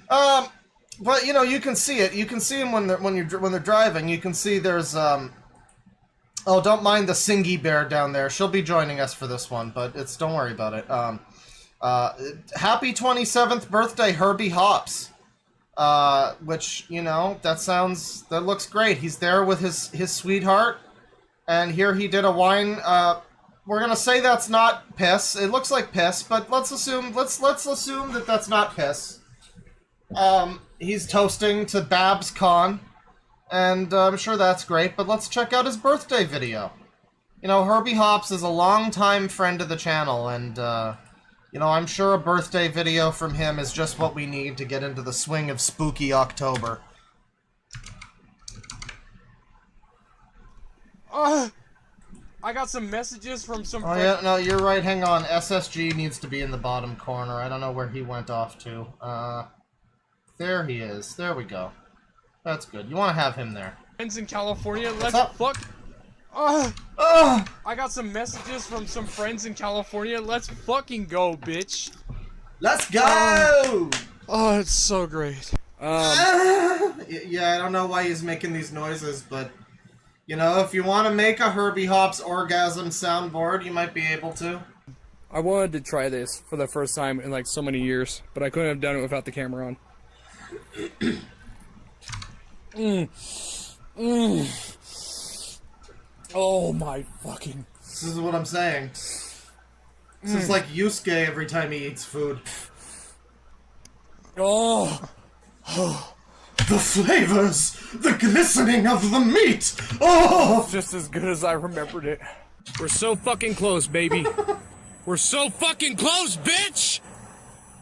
But you know, you can see it. You can see them when they're driving. You can see there's Oh, don't mind the Singy bear down there. She'll be joining us for this one, but don't worry about it. Happy 27th birthday, Herby Hops. Which, you know, that looks great. He's there with his sweetheart, and here he did a wine. We're gonna say that's not piss. It looks like piss, but let's assume that that's not piss. He's toasting to Bab's Con, and I'm sure that's great, but let's check out his birthday video. You know, Herby Hops is a longtime friend of the channel, and, you know, I'm sure a birthday video from him is just what we need to get into the swing of spooky October. I got some messages from some Oh, yeah, no, you're right, hang on. SSG needs to be in the bottom corner. I don't know where he went off to. There he is. There we go. That's good. You want to have him there. Friends in California, let's fuck. I got some messages from some friends in California. Let's fucking go, bitch. Let's go! Oh, it's so great. Yeah, I don't know why he's making these noises, but you know, if you want to make a Herby Hops orgasm soundboard, you might be able to. I wanted to try this for the first time in like so many years, but I couldn't have done it without the camera on. Oh my fucking... This is what I'm saying. This is like Yusuke every time he eats food. Oh! The flavors! The glistening of the meat! Oh! It's just as good as I remembered it. We're so fucking close, baby. We're so fucking close, bitch!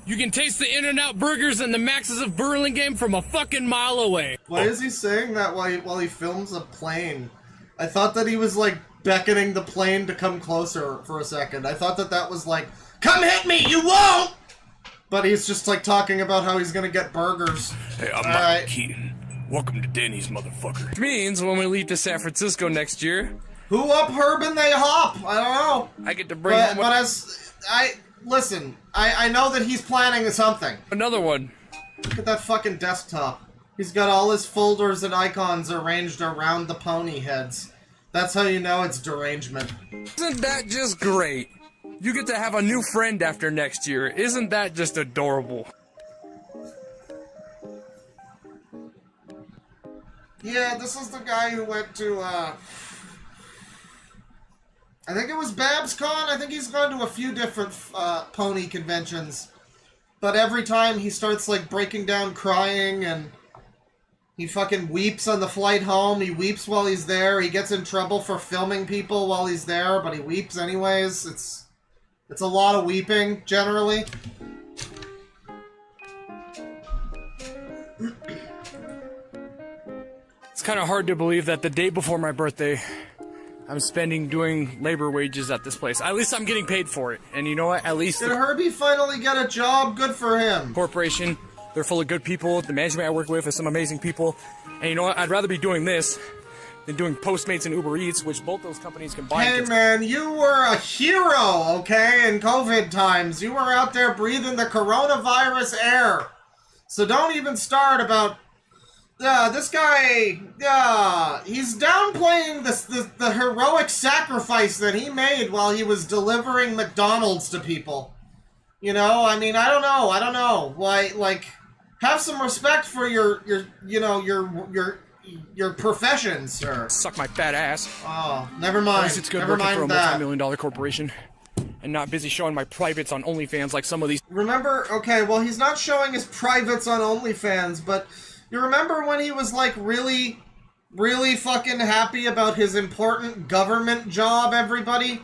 You can taste the In-N-Out burgers and the Maxes of Burlingame from a fucking mile away. Why is he saying that while he films a plane? I thought that he was, like, beckoning the plane to come closer for a second. I thought that was like, come hit me, you won't! But he's just, like, talking about how he's gonna get burgers. Hey, I'm Michael Keaton. Welcome to Denny's, motherfucker. Which means when we leave to San Francisco next year... Who up herb and they hop? I don't know. I get to bring home... Listen, I know that he's planning something. Another one. Look at that fucking desktop. He's got all his folders and icons arranged around the pony heads. That's how you know it's derangement. Isn't that just great? You get to have a new friend after next year. Isn't that just adorable? Yeah, this is the guy who went to, I think it was Bab's Con. I think he's gone to a few different pony conventions. But every time he starts, like, breaking down crying, and he fucking weeps on the flight home. He weeps while he's there. He gets in trouble for filming people while he's there, but he weeps anyways. It's a lot of weeping, generally. It's kind of hard to believe that the day before my birthday, I'm spending doing labor wages at this place. At least I'm getting paid for it. And you know what? At least... Did Herbie finally get a job? Good for him. Corporation, they're full of good people. The management I work with is some amazing people. And you know what? I'd rather be doing this than doing Postmates and Uber Eats, which both those companies combined. Hey man, you were a hero, okay, in COVID times. You were out there breathing the coronavirus air. So don't even start about... this guy, he's downplaying the heroic sacrifice that he made while he was delivering McDonald's to people. You know, I mean, I don't know. Why, like, have some respect for your profession, sir. Suck my fat ass. Oh, never mind. At least it's good working for a multi-million-dollar corporation and not busy showing my privates on OnlyFans like some of these. Remember, okay, well, he's not showing his privates on OnlyFans, but... You remember when he was, like, really fucking happy about his important government job, everybody?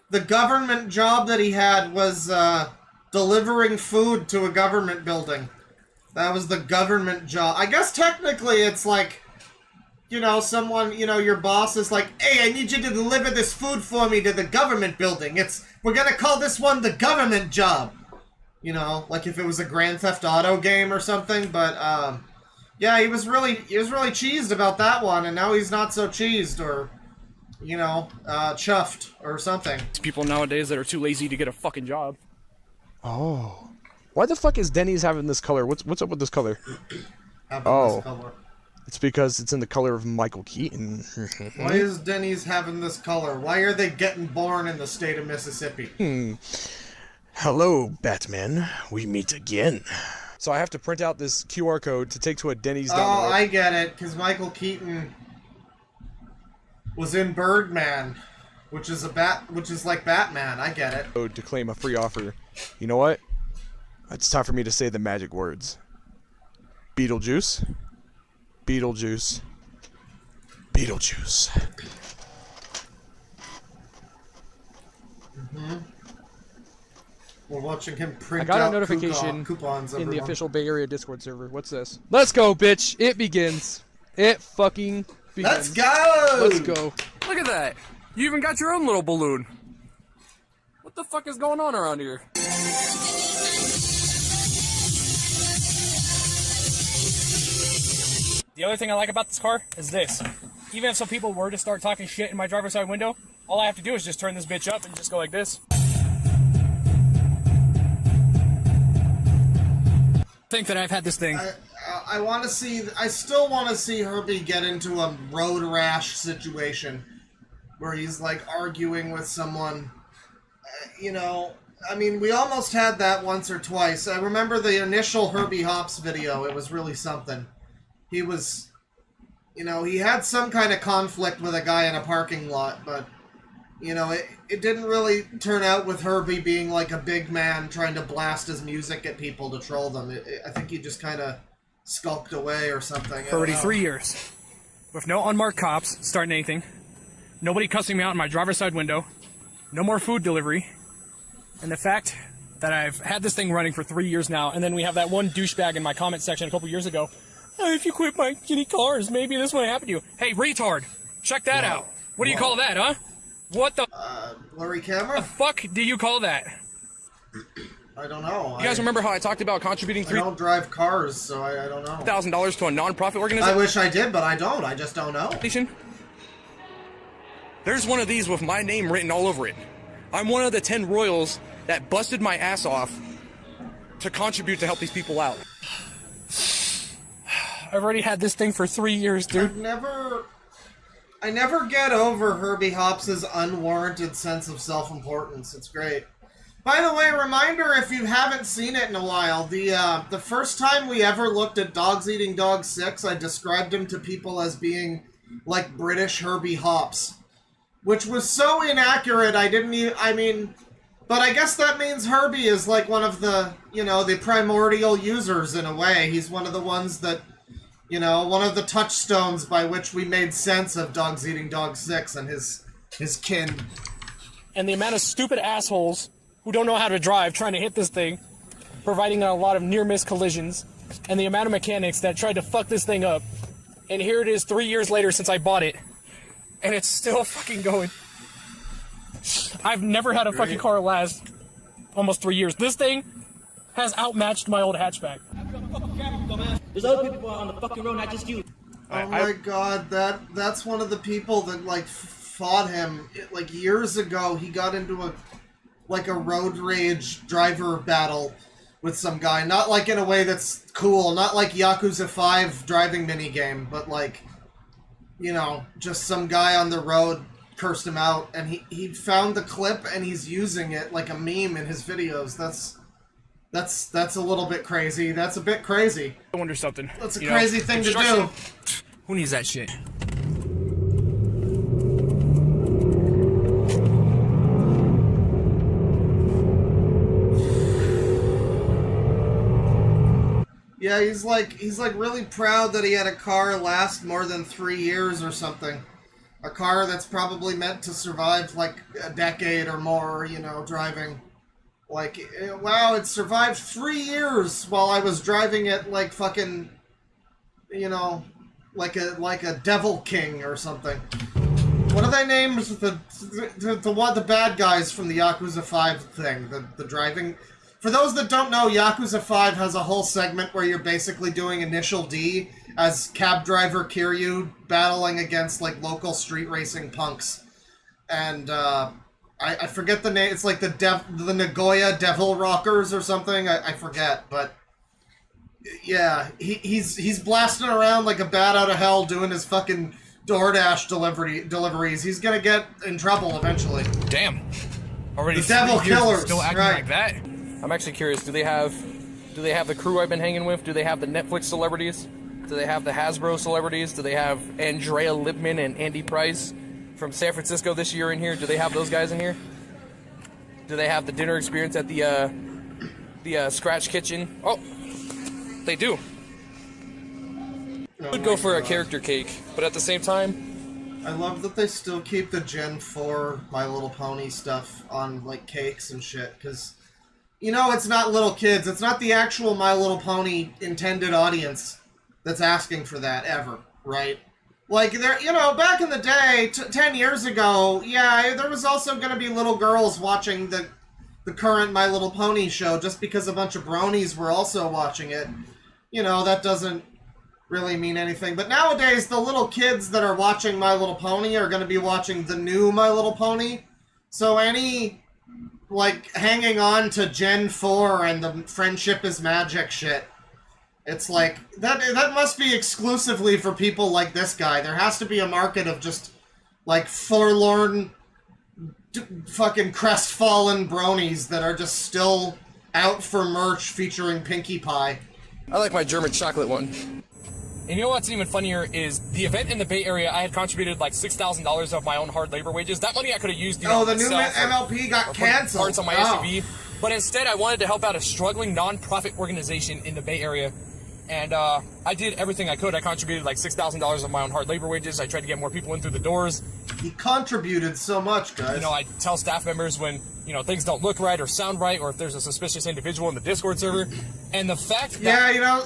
The government job that he had was, delivering food to a government building. That was the government job. I guess technically it's like, you know, someone, you know, your boss is like, hey, I need you to deliver this food for me to the government building. We're gonna call this one the government job. You know, like if it was a Grand Theft Auto game or something, but, yeah, he was really cheesed about that one, and now he's not so cheesed, or, you know, chuffed, or something. People nowadays that are too lazy to get a fucking job. Oh, Why the fuck is Denny's having this color? What's up with this color? Having this color. It's because it's in the color of Michael Keaton. Why is Denny's having this color? Why are they getting born in the state of Mississippi? Hello, Batman. We meet again. So I have to print out this QR code to take to a Denny's down the road. I get it, because Michael Keaton was in Birdman, which is like Batman. I get it. To claim a free offer. You know what? It's time for me to say the magic words. Beetlejuice. Beetlejuice. Beetlejuice. We're watching him print I got a out notification coupons. in the everyone. official Bay Area Discord server. What's this? Let's go, bitch. It begins. It fucking begins. Let's go! Let's go. Look at that. You even got your own little balloon. What the fuck is going on around here? The other thing I like about this car is this. Even if some people were to start talking shit in my driver's side window, all I have to do is just turn this bitch up and just go like this. Think that I've had this thing. I still want to see Herbie get into a road rash situation where he's like arguing with someone. You know, I mean, we almost had that once or twice. I remember the initial Herby Hops video. It was really something. He was, you know, he had some kind of conflict with a guy in a parking lot, but, you know, it didn't really turn out with Herbie being like a big man trying to blast his music at people to troll them. I think he just kind of skulked away or something. For already 3 years. With no unmarked cops starting anything. Nobody cussing me out in my driver's side window. No more food delivery. And the fact that I've had this thing running for 3 years now, and then we have that one douchebag in my comment section a couple years ago. Oh, if you quit my shitty cars, maybe this won't happen to you. Hey, retard! Check that out! What do you call that, huh? What the blurry camera? fuck do you call that? I don't know. You guys remember how I talked about contributing I don't drive cars, so I don't know. $3,000 to a non-profit organization? I wish I did, but I don't. I just don't know. There's one of these with my name written all over it. I'm one of the 10 royals that busted my ass off to contribute to help these people out. I've already had this thing for 3 years, dude. I never get over Herby Hops' unwarranted sense of self-importance. It's great. By the way, reminder, if you haven't seen it in a while, the first time we ever looked at Dogs Eating Dogs 6, I described him to people as being like British Herby Hops. Which was so inaccurate, but I guess that means Herbie is like one of the, you know, the primordial users in a way. He's one of the ones that, you know, one of the touchstones by which we made sense of Dogs Eating Dogs 6 and his kin. And the amount of stupid assholes who don't know how to drive trying to hit this thing, providing a lot of near-miss collisions, and the amount of mechanics that tried to fuck this thing up. And here it is 3 years later since I bought it. And it's still fucking going. I've never had a fucking car last almost 3 years. This thing has outmatched my old hatchback. There's other people on the fucking road, not just you. Oh my god, that's one of the people that like fought him like years ago. He got into a road rage driver battle with some guy, not like in a way that's cool, not like Yakuza 5 driving minigame, but like, you know, just some guy on the road cursed him out, and he found the clip and he's using it like a meme in his videos. That's a little bit crazy. That's a bit crazy. I wonder something. That's a crazy thing to do. Who needs that shit? Yeah, he's like really proud that he had a car last more than 3 years or something. A car that's probably meant to survive like a decade or more, you know, driving. Like, wow, it survived 3 years while I was driving it like fucking, you know, like a Devil King or something. What are they named? The bad guys from the Yakuza 5 thing, the driving. For those that don't know, Yakuza 5 has a whole segment where you're basically doing Initial D as cab driver Kiryu battling against like local street racing punks. And I forget the name. It's like the Nagoya Devil Rockers or something. I forget, but yeah, he's blasting around like a bat out of hell doing his fucking DoorDash deliveries. He's gonna get in trouble eventually. Damn. Already the Devil Killers, still acting right. like that. I'm actually curious. Do they have the crew I've been hanging with? Do they have the Netflix celebrities? Do they have the Hasbro celebrities? Do they have Andrea Lipman and Andy Price from San Francisco this year in here? Do they have those guys in here? Do they have the dinner experience at the Scratch Kitchen? Oh, they do. Could go for a character cake, but at the same time, I love that they still keep the Gen 4 My Little Pony stuff on like cakes and shit, because you know it's not little kids. It's not the actual My Little Pony intended audience that's asking for that ever, right? Like, there, you know, back in the day, 10 years ago, yeah, there was also going to be little girls watching the current My Little Pony show just because a bunch of bronies were also watching it. You know, that doesn't really mean anything. But nowadays, the little kids that are watching My Little Pony are going to be watching the new My Little Pony. So any, like, hanging on to Gen 4 and the Friendship is Magic shit, it's like, that must be exclusively for people like this guy. There has to be a market of just, like, forlorn, fucking crestfallen bronies that are just still out for merch featuring Pinkie Pie. I like my German chocolate one. And you know what's even funnier is the event in the Bay Area, I had contributed like $6,000 of my own hard labor wages. That money I could have used, you know, the new MLP got canceled. Parts on my SUV. But instead, I wanted to help out a struggling non-profit organization in the Bay Area. And I did everything I could. I contributed like $6,000 of my own hard labor wages. I tried to get more people in through the doors. He contributed so much, guys. You know, I tell staff members when, you know, things don't look right or sound right, or if there's a suspicious individual in the Discord server. And the fact that... Yeah, you know,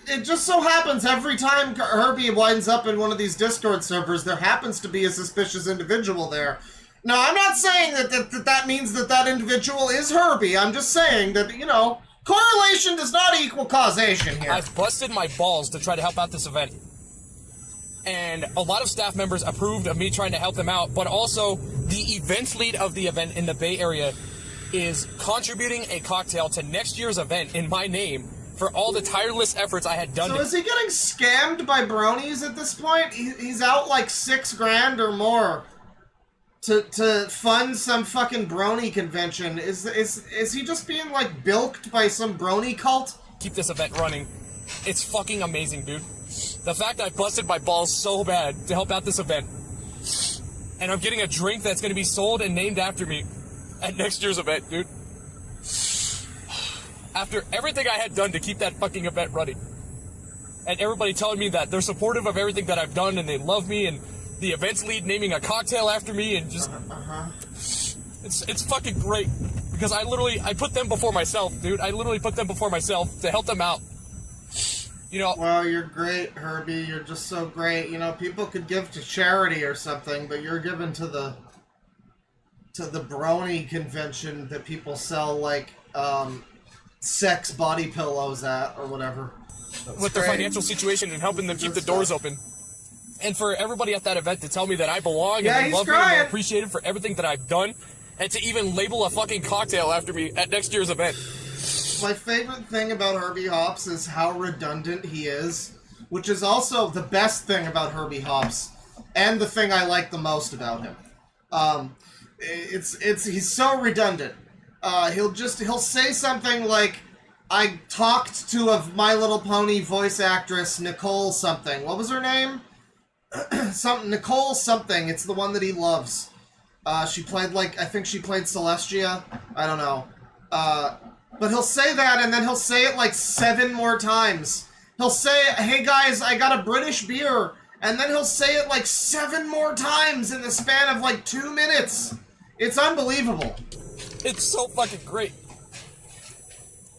it just so happens every time Herbie winds up in one of these Discord servers, there happens to be a suspicious individual there. Now, I'm not saying that means that individual is Herbie. I'm just saying that, you know, correlation does not equal causation here. I've busted my balls to try to help out this event. And a lot of staff members approved of me trying to help them out, but also the event lead of the event in the Bay Area is contributing a cocktail to next year's event in my name for all the tireless efforts I had done. So is he getting scammed by bronies at this point? He's out like $6,000 or more to fund some fucking brony convention. Is he just being like bilked by some brony cult? Keep this event running. It's fucking amazing, dude. The fact I busted my balls so bad to help out this event, and I'm getting a drink that's going to be sold and named after me at next year's event, dude. After everything I had done to keep that fucking event running, and everybody telling me that they're supportive of everything that I've done and they love me, and the events lead naming a cocktail after me, and just it's fucking great, because I put them before myself, dude. I literally put them before myself to help them out. You know, well, you're great, Herbie. You're just so great. You know, people could give to charity or something, but you're giving to the brony convention that people sell like sex body pillows at or whatever. With their financial situation and helping them keep the doors open. And for everybody at that event to tell me that I belong and they love me and they're appreciated for everything that I've done, and to even label a fucking cocktail after me at next year's event. My favorite thing about Herby Hops is how redundant he is, which is also the best thing about Herby Hops, and the thing I like the most about him. He's so redundant. He'll say something like, I talked to a My Little Pony voice actress, Nicole something. What was her name? Nicole something. It's the one that he loves. She played, like, I think she played Celestia. I don't know. But he'll say that, and then he'll say it, like, 7 more times. He'll say, hey, guys, I got a British beer. And then he'll say it, like, 7 more times in the span of, like, 2 minutes. It's unbelievable. It's so fucking great.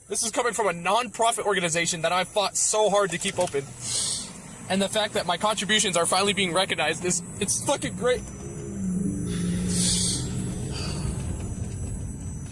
This is coming from a non-profit organization that I fought so hard to keep open. And the fact that my contributions are finally being recognized, it's fucking great.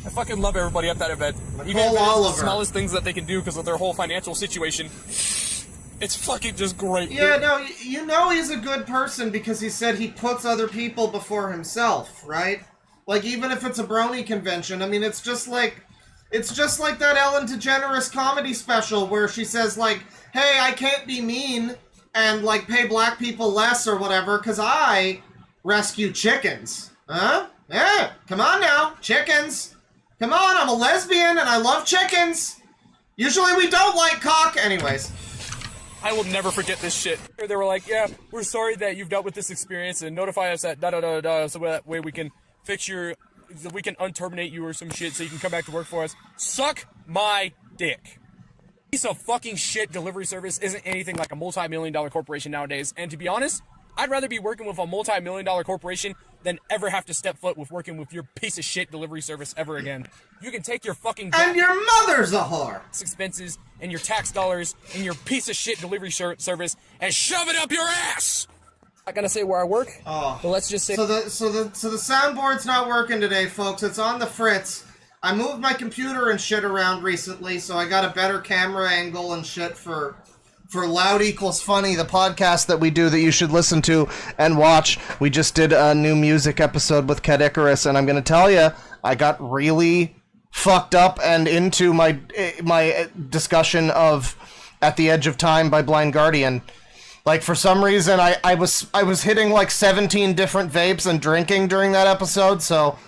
I fucking love everybody at that event. Even if it's the smallest things that they can do because of their whole financial situation. It's fucking just great. Yeah, no, you know he's a good person because he said he puts other people before himself, right? Like, even if it's a Brony convention, I mean, it's just like that Ellen DeGeneres comedy special where she says, like, hey, I can't be mean and, like, pay black people less or whatever, because I rescue chickens. Huh? Yeah, come on now, chickens. Come on, I'm a lesbian and I love chickens. Usually we don't like cock. Anyways. I will never forget this shit. They were like, yeah, we're sorry that you've dealt with this experience and notify us at da-da-da-da, so that way we can fix your, we can unterminate you or some shit so you can come back to work for us. Suck my dick. Piece of fucking shit delivery service isn't anything like a multi-million-dollar corporation nowadays, and to be honest, I'd rather be working with a multi-million-dollar corporation than ever have to step foot with working with your piece of shit delivery service ever again. You can take your fucking and your mother's a whore. Expenses and your tax dollars and your piece of shit delivery service and shove it up your ass. Not gonna say where I work. Oh, but let's just say. So the soundboard's not working today, folks. It's on the fritz. I moved my computer and shit around recently, so I got a better camera angle and shit for Loud Equals Funny, the podcast that we do that you should listen to and watch. We just did a new music episode with Cat Icarus, and I'm gonna tell you, I got really fucked up and into my discussion of At the Edge of Time by Blind Guardian. Like, for some reason, I was hitting like 17 different vapes and drinking during that episode, so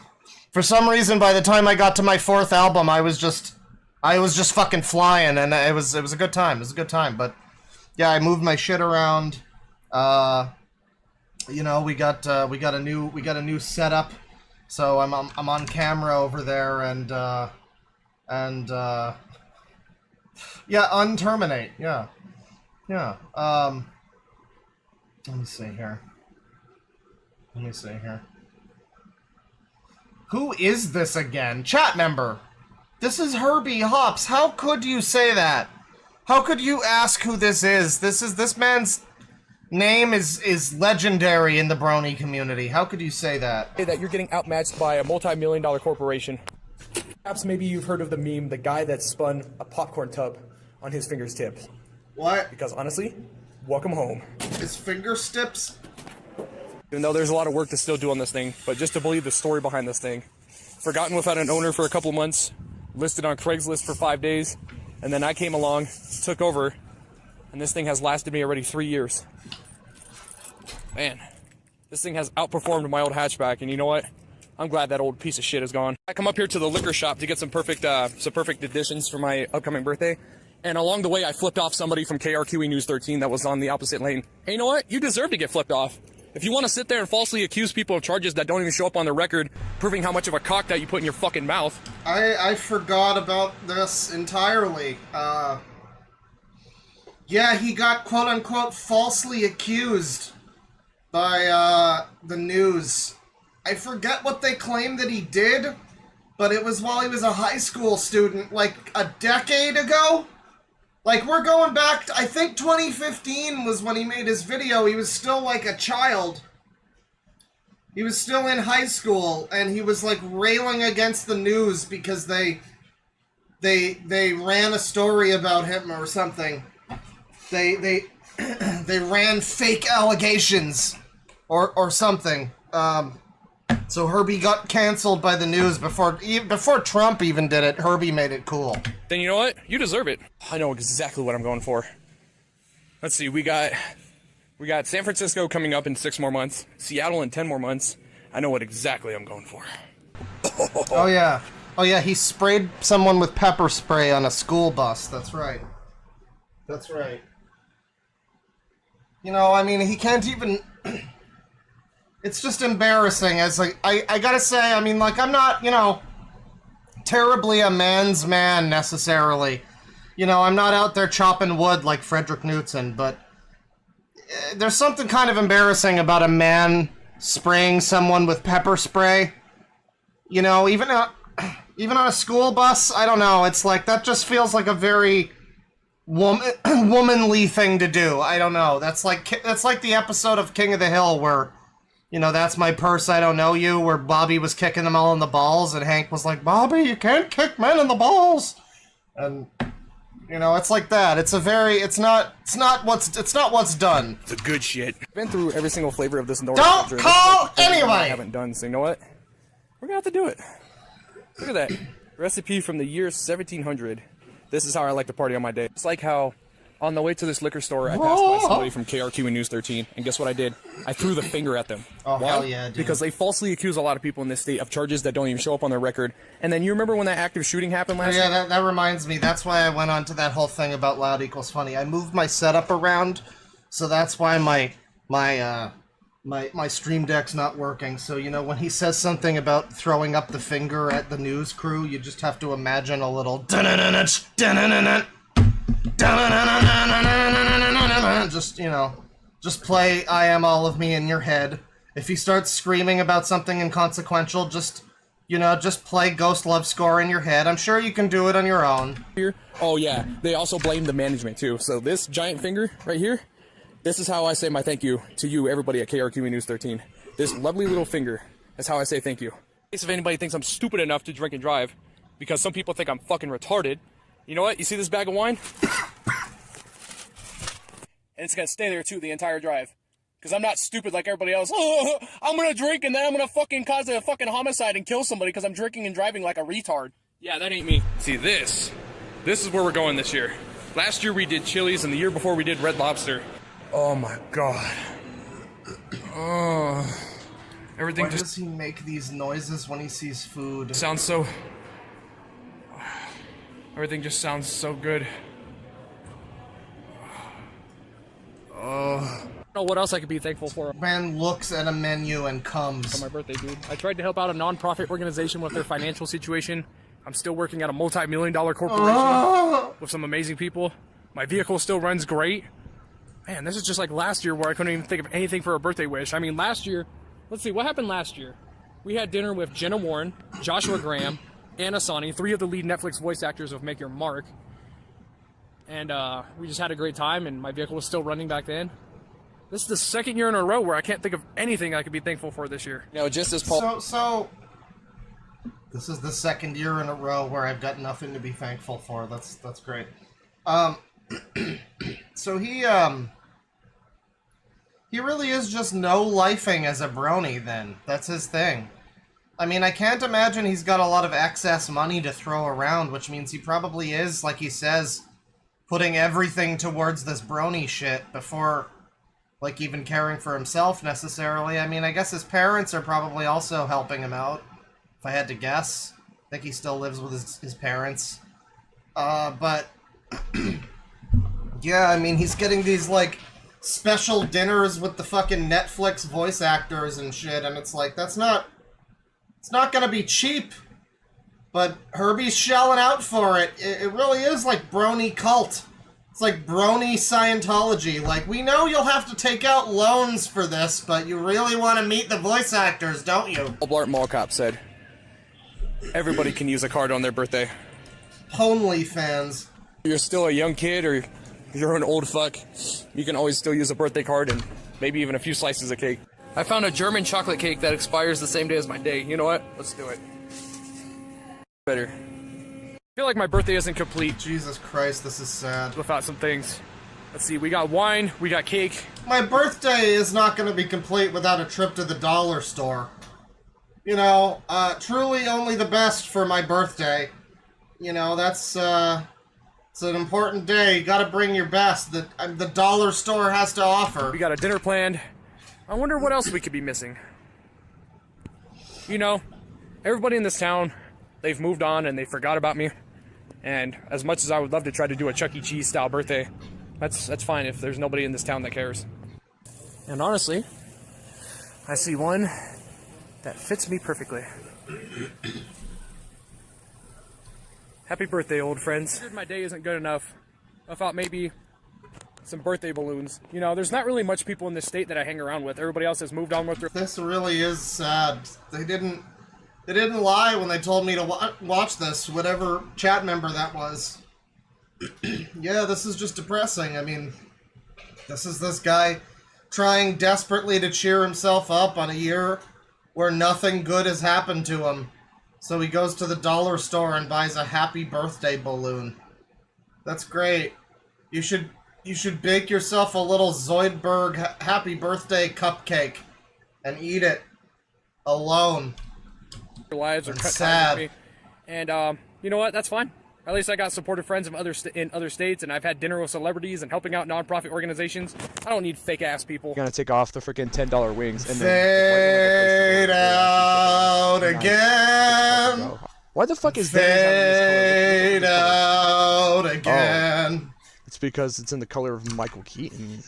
for some reason, by the time I got to my fourth album, I was just fucking flying, and it was a good time. It was a good time, but yeah, I moved my shit around. You know, we got a new setup, so I'm on camera over there, and yeah, unterminate, yeah. Let me see here. Who is this again? Chat member. This is Herby Hops. How could you say that? How could you ask who this is? This man's name is legendary in the Brony community. How could you say that? That you're getting outmatched by a multi-million-dollar corporation. Perhaps maybe you've heard of the meme, the guy that spun a popcorn tub on his fingers tips. What? Because honestly, welcome home. His finger tips? Even though there's a lot of work to still do on this thing, but just to believe the story behind this thing. Forgotten without an owner for a couple months, listed on Craigslist for 5 days, and then I came along, took over, and this thing has lasted me already 3 years. Man, this thing has outperformed my old hatchback, and you know what? I'm glad that old piece of shit is gone. I come up here to the liquor shop to get some perfect additions for my upcoming birthday, and along the way I flipped off somebody from KRQE News 13 that was on the opposite lane. Hey, you know what? You deserve to get flipped off. If you want to sit there and falsely accuse people of charges that don't even show up on the record, proving how much of a cock that you put in your fucking mouth. I forgot about this entirely. Yeah, he got quote-unquote falsely accused by the news. I forget what they claimed that he did, but it was while he was a high school student, like a decade ago. Like, we're going back to, I think 2015 was when he made his video. He was still like a child. He was still in high school, and he was like railing against the news because they ran a story about him or something. They ran fake allegations or something. So Herbie got canceled by the news before Trump even did it. Herbie made it cool. Then you know what? You deserve it. I know exactly what I'm going for. Let's see, we got San Francisco coming up in 6 more months, Seattle in 10 more months. I know what exactly I'm going for. Oh yeah, he sprayed someone with pepper spray on a school bus. That's right. That's right. You know, I mean, he can't even... It's just embarrassing. As like, I gotta say, I mean, like, I'm not, you know, terribly a man's man necessarily. You know, I'm not out there chopping wood like Frederick Knudsen, but there's something kind of embarrassing about a man spraying someone with pepper spray. You know, even on a school bus, I don't know. It's like, that just feels like a very womanly thing to do. I don't know. That's like the episode of King of the Hill where, you know, that's my purse, I don't know you, where Babby was kicking them all in the balls, and Hank was like, Babby, you can't kick men in the balls. And, you know, it's like that. It's not what's done. It's a good shit. I've been through every single flavor of this Dork. Don't call anyway! I haven't done, so you know what? We're gonna have to do it. Look at that. Recipe from the year 1700. This is how I like to party on my day. It's like how on the way to this liquor store, I passed by somebody from KRQ and News 13, and guess what I did? I threw the finger at them. Oh, Why? hell yeah, dude. Because they falsely accuse a lot of people in this state of charges that don't even show up on their record. And then you remember when that active shooting happened last year? Yeah, that reminds me. That's why I went on to that whole thing about loud equals funny. I moved my setup around, so that's why my stream deck's not working. So, you know, when he says something about throwing up the finger at the news crew, you just have to imagine a little just, you know, just play I Am All of Me in your head. If he starts screaming about something inconsequential, just, you know, just play Ghost Love Score in your head. I'm sure you can do it on your own. Oh yeah, they also blame the management too. So this giant finger right here, this is how I say my thank you to you, everybody at KRQ and News 13. This lovely little finger is how I say thank you. In case if anybody thinks I'm stupid enough to drink and drive, because some people think I'm fucking retarded, you know what? You see this bag of wine? And it's gonna stay there too the entire drive. Because I'm not stupid like everybody else. Oh, I'm gonna drink and then I'm gonna fucking cause a fucking homicide and kill somebody because I'm drinking and driving like a retard. Yeah, that ain't me. See, this is where we're going this year. Last year we did Chili's, and the year before we did Red Lobster. Oh my god. Oh. Everything Why just does he make these noises when he sees food? sounds so... Everything just sounds so good. I don't know what else I could be thankful for. Man looks at a menu and comes. On my birthday, dude. I tried to help out a non-profit organization with their financial situation. I'm still working at a multi-million-dollar corporation with some amazing people. My vehicle still runs great. Man, this is just like last year where I couldn't even think of anything for a birthday wish. I mean, last year, let's see, what happened last year? We had dinner with Jenna Warren, Joshua Graham, Anna Sani, 3 of the lead Netflix voice actors of Make Your Mark. And we just had a great time, and my vehicle was still running back then. This is the second year in a row where I can't think of anything I could be thankful for this year. You know, just as Paul... So, this is the second year in a row where I've got nothing to be thankful for. That's great. So he really is just no-lifing as a brony, then. That's his thing. I mean, I can't imagine he's got a lot of excess money to throw around, which means he probably is, like he says, putting everything towards this brony shit before, like, even caring for himself, necessarily. I mean, I guess his parents are probably also helping him out, if I had to guess. I think he still lives with his parents. But, yeah, I mean, he's getting these, like, special dinners with the fucking Netflix voice actors and shit, and it's like, it's not gonna be cheap, but Herbie's shelling out for it. It really is like brony cult. It's like brony Scientology. Like, we know you'll have to take out loans for this, but you really want to meet the voice actors, don't you? Blart Mall Cop said, everybody can use a card on their birthday. Only fans. If you're still a young kid or you're an old fuck, you can always still use a birthday card and maybe even a few slices of cake. I found a German chocolate cake that expires the same day as my day. You know what? Let's do it. Better. I feel like my birthday isn't complete Jesus Christ, this is sad. without some things. Let's see, we got wine, we got cake. My birthday is not going to be complete without a trip to the dollar store. You know, truly only the best for my birthday. You know, that's, it's an important day. You gotta bring your best that the dollar store has to offer. We got a dinner planned. I wonder what else we could be missing. You know, everybody in this town, they've moved on and they forgot about me. And as much as I would love to try to do a Chuck E. Cheese style birthday, that's fine if there's nobody in this town that cares. And honestly, I see one that fits me perfectly. Happy birthday, old friends. My day isn't good enough. I thought maybe some birthday balloons. You know, there's not really much people in this state that I hang around with. Everybody else has moved on with their... This really is sad. They didn't lie when they told me to watch this, whatever chat member that was. Yeah, this is just depressing. I mean, this is this guy trying desperately to cheer himself up on a year where nothing good has happened to him. So he goes to the dollar store and buys a happy birthday balloon. That's great. You should bake yourself a little Zoidberg happy birthday cupcake and eat it alone. their lives or cut ties sad. with me. And you know what? That's fine. At least I got supportive friends of in other states, and I've had dinner with celebrities and helping out nonprofit organizations. I don't need fake ass people. You're gonna take off the freaking $10 wings and Fade out then again. Why the fuck is Denny's Fade out again. It's because it's in the color of Michael Keaton.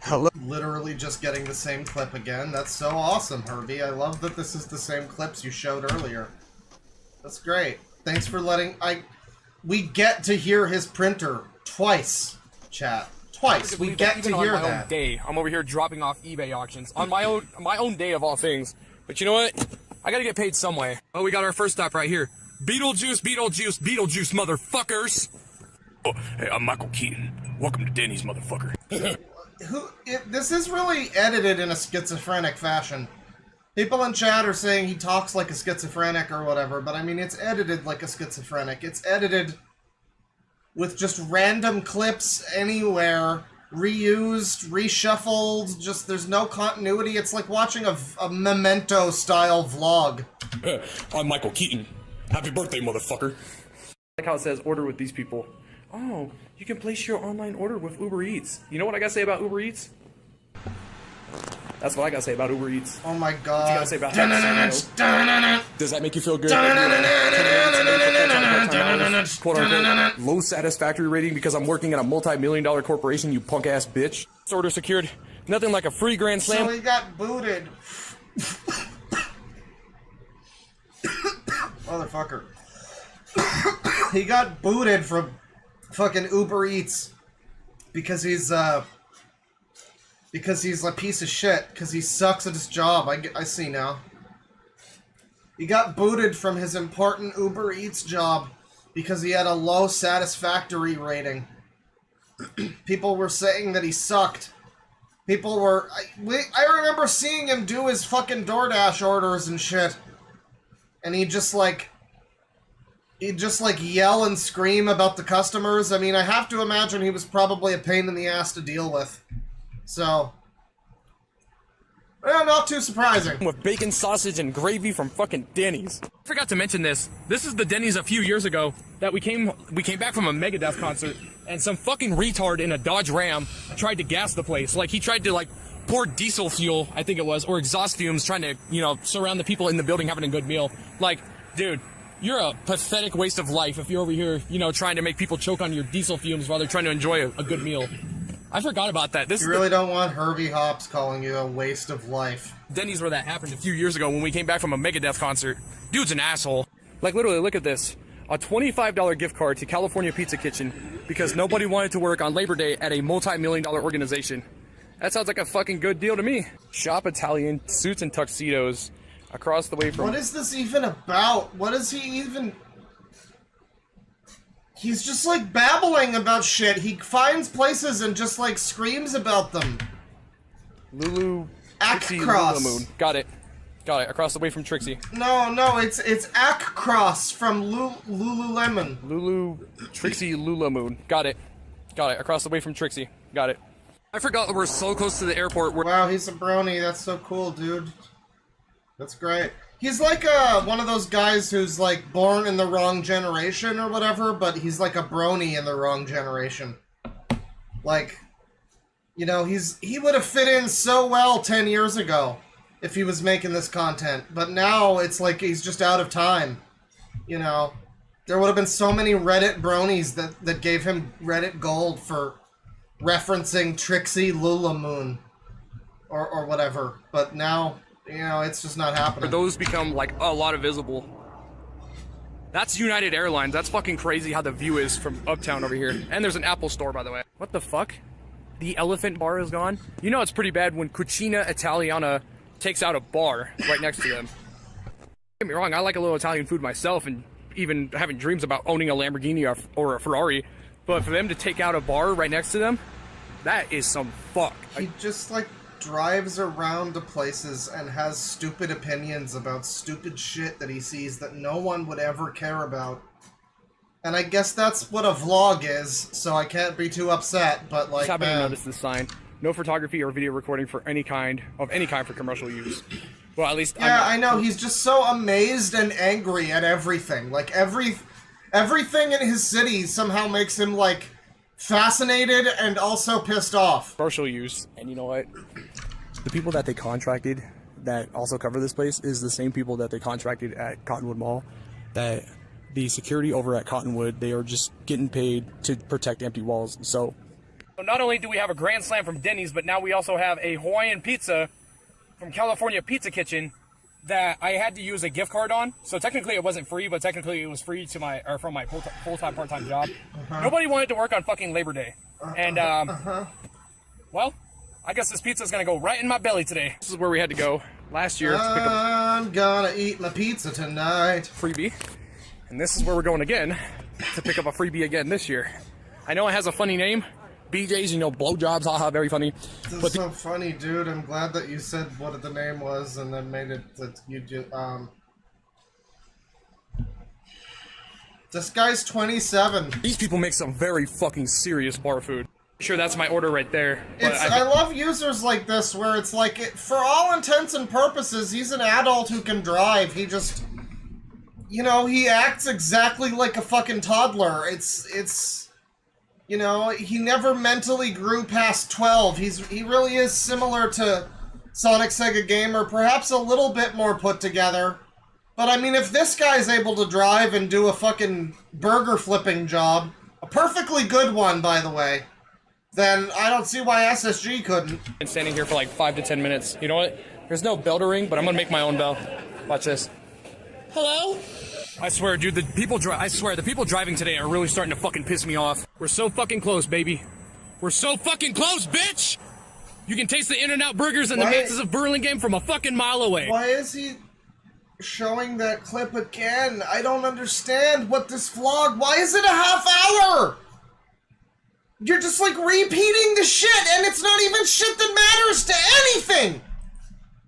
Hello. Literally just getting the same clip again. That's so awesome, Herbie. I love that this is the same clips you showed earlier. That's great. Thanks for letting we get to hear his printer twice, chat. Twice. We get to hear on my that. own day, I'm over here dropping off eBay auctions on my own day of all things. But you know what? I gotta get paid some way. Oh, we got our first stop right here. Beetlejuice, Beetlejuice, Beetlejuice, motherfuckers. Oh, hey, I'm Michael Keaton. Welcome to Denny's, motherfucker. This is really edited in a schizophrenic fashion. People in chat are saying he talks like a schizophrenic or whatever, but I mean, it's edited like a schizophrenic. It's edited with just random clips anywhere, reused, reshuffled, just there's no continuity. It's like watching a Memento-style vlog. I'm Michael Keaton. Happy birthday, motherfucker. Like how it says order with these people. Oh, you can place your online order with Uber Eats. You know what I gotta say about Uber Eats? That's what I gotta say about Uber Eats. Oh my god. What you gotta say about that? Does that make you feel good? Quote unquote, low satisfactory rating because I'm working at a multi-million-dollar corporation, you punk-ass bitch. Order secured. Nothing like a free grand slam. So he got booted. Motherfucker. He got booted from fucking Uber Eats because he's a piece of shit, because he sucks at his job. I see now. He got booted from his important Uber Eats job because he had a low satisfactory rating. People were saying that he sucked. People were... I remember seeing him do his fucking DoorDash orders and shit. And he'd just like yell and scream about the customers. I mean, I have to imagine he was probably a pain in the ass to deal with. So, well, not too surprising. With bacon, sausage, and gravy from fucking Denny's. I forgot to mention this. This is the Denny's a few years ago that we came back from a Megadeth concert, and some fucking retard in a Dodge Ram tried to gas the place. Like, he tried to, like, pour diesel fuel, I think it was, or exhaust fumes, trying to, you know, surround the people in the building having a good meal. Like, dude, you're a pathetic waste of life if you're over here, you know, trying to make people choke on your diesel fumes while they're trying to enjoy a good meal. I forgot about that. You really don't want Herby Hops calling you a waste of life. Denny's where that happened a few years ago when we came back from a Megadeth concert. Dude's an asshole. Like, literally, look at this. A $25 gift card to California Pizza Kitchen because nobody wanted to work on Labor Day at a multi-million-dollar organization. That sounds like a fucking good deal to me. Shop Italian, suits and tuxedos, across the way from... What is this even about? What is he even... He's just, like, babbling about shit. He finds places and just, like, screams about them. Trixie Lulamoon. Got it. Across the way from Trixie. No, it's Cross from Lululemon. Trixie Lulamoon. Got it. Across the way from Trixie. Got it. I forgot that we're so close to the airport. Wow, he's a brony. That's so cool, dude. That's great. He's like one of those guys who's like born in the wrong generation or whatever, but he's like a brony in the wrong generation. Like, you know, he would have fit in so well 10 years ago if he was making this content, but now it's like he's just out of time. You know, there would have been so many Reddit bronies that gave him Reddit gold for referencing Trixie Lulamoon or whatever, but now, you know, it's just not happening. Those become like a lot of visible. That's United Airlines. That's fucking crazy how the view is from uptown over here. And there's an Apple store, by the way. What the fuck? The Elephant Bar is gone? You know it's pretty bad when Cucina Italiana takes out a bar right next to them. Don't get me wrong, I like a little Italian food myself and even having dreams about owning a Lamborghini or a Ferrari. But for them to take out a bar right next to them, that is some fuck. He just, like, drives around to places and has stupid opinions about stupid shit that he sees that no one would ever care about. And I guess that's what a vlog is, so I can't be too upset, but, like, Just happened to man. notice this sign. No photography or video recording for any kind for commercial use. Well, at least Yeah, I know. He's just so amazed and angry at everything. Like, everything in his city somehow makes him, like, fascinated and also pissed off. partial use. And you know what? The people that they contracted that also cover this place is the same people that they contracted at Cottonwood Mall. That the security over at Cottonwood, they are just getting paid to protect empty walls. So not only do we have a Grand Slam from Denny's, but now we also have a Hawaiian pizza from California Pizza Kitchen that I had to use a gift card on. So technically it wasn't free, but technically it was free to my from my full-time part-time job. Nobody wanted to work on fucking Labor Day. And well, I guess this pizza's gonna go right in my belly today. This is where we had to go last year to pick up I'm gonna eat my pizza tonight. freebie. And this is where we're going again to pick up a freebie again this year. I know it has a funny name. BJ's, you know, blowjobs, haha, very funny. This is so funny, dude. I'm glad that you said what the name was and then made it that you do. This guy's 27. These people make some very fucking serious bar food. Sure, that's my order right there. But I love users like this where it's like, for all intents and purposes, he's an adult who can drive. He just, you know, he acts exactly like a fucking toddler. It's, you know, he never mentally grew past 12. He really is similar to Sonic Sega Gamer, perhaps a little bit more put together. But I mean, if this guy's able to drive and do a fucking burger flipping job, a perfectly good one, by the way, then I don't see why SSG couldn't. been standing here for like 5 to 10 minutes. You know what? There's no bell to ring, but I'm gonna make my own bell. Watch this. Hello? I swear, dude, the people driving today are really starting to fucking piss me off. We're so fucking close, baby. We're so fucking close, bitch! You can taste the In-N-Out burgers and the Maxes of Burlingame from a fucking mile away. Why is he showing that clip again? I don't understand what this vlog... Why is it a half hour? You're just, like, repeating the shit, and it's not even shit that matters to anything!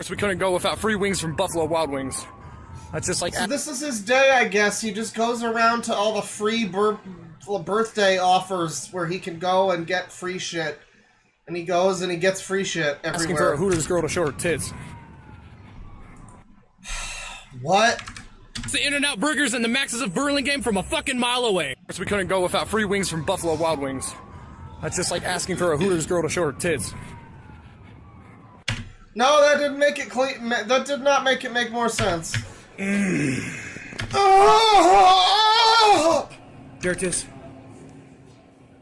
We couldn't go without free wings from Buffalo Wild Wings. That's just like... So this is his day, I guess. He just goes around to all the free birthday offers where he can go and get free shit. And he goes and he gets free shit everywhere. asking for a Hooters girl to show her tits. What? It's the In-N-Out burgers and the Maxes of Burlingame from a fucking mile away. We couldn't go without free wings from Buffalo Wild Wings. That's just like asking for a Hooters girl to show her tits. No, that didn't make it clean. That did not make it make more sense. Dirtus.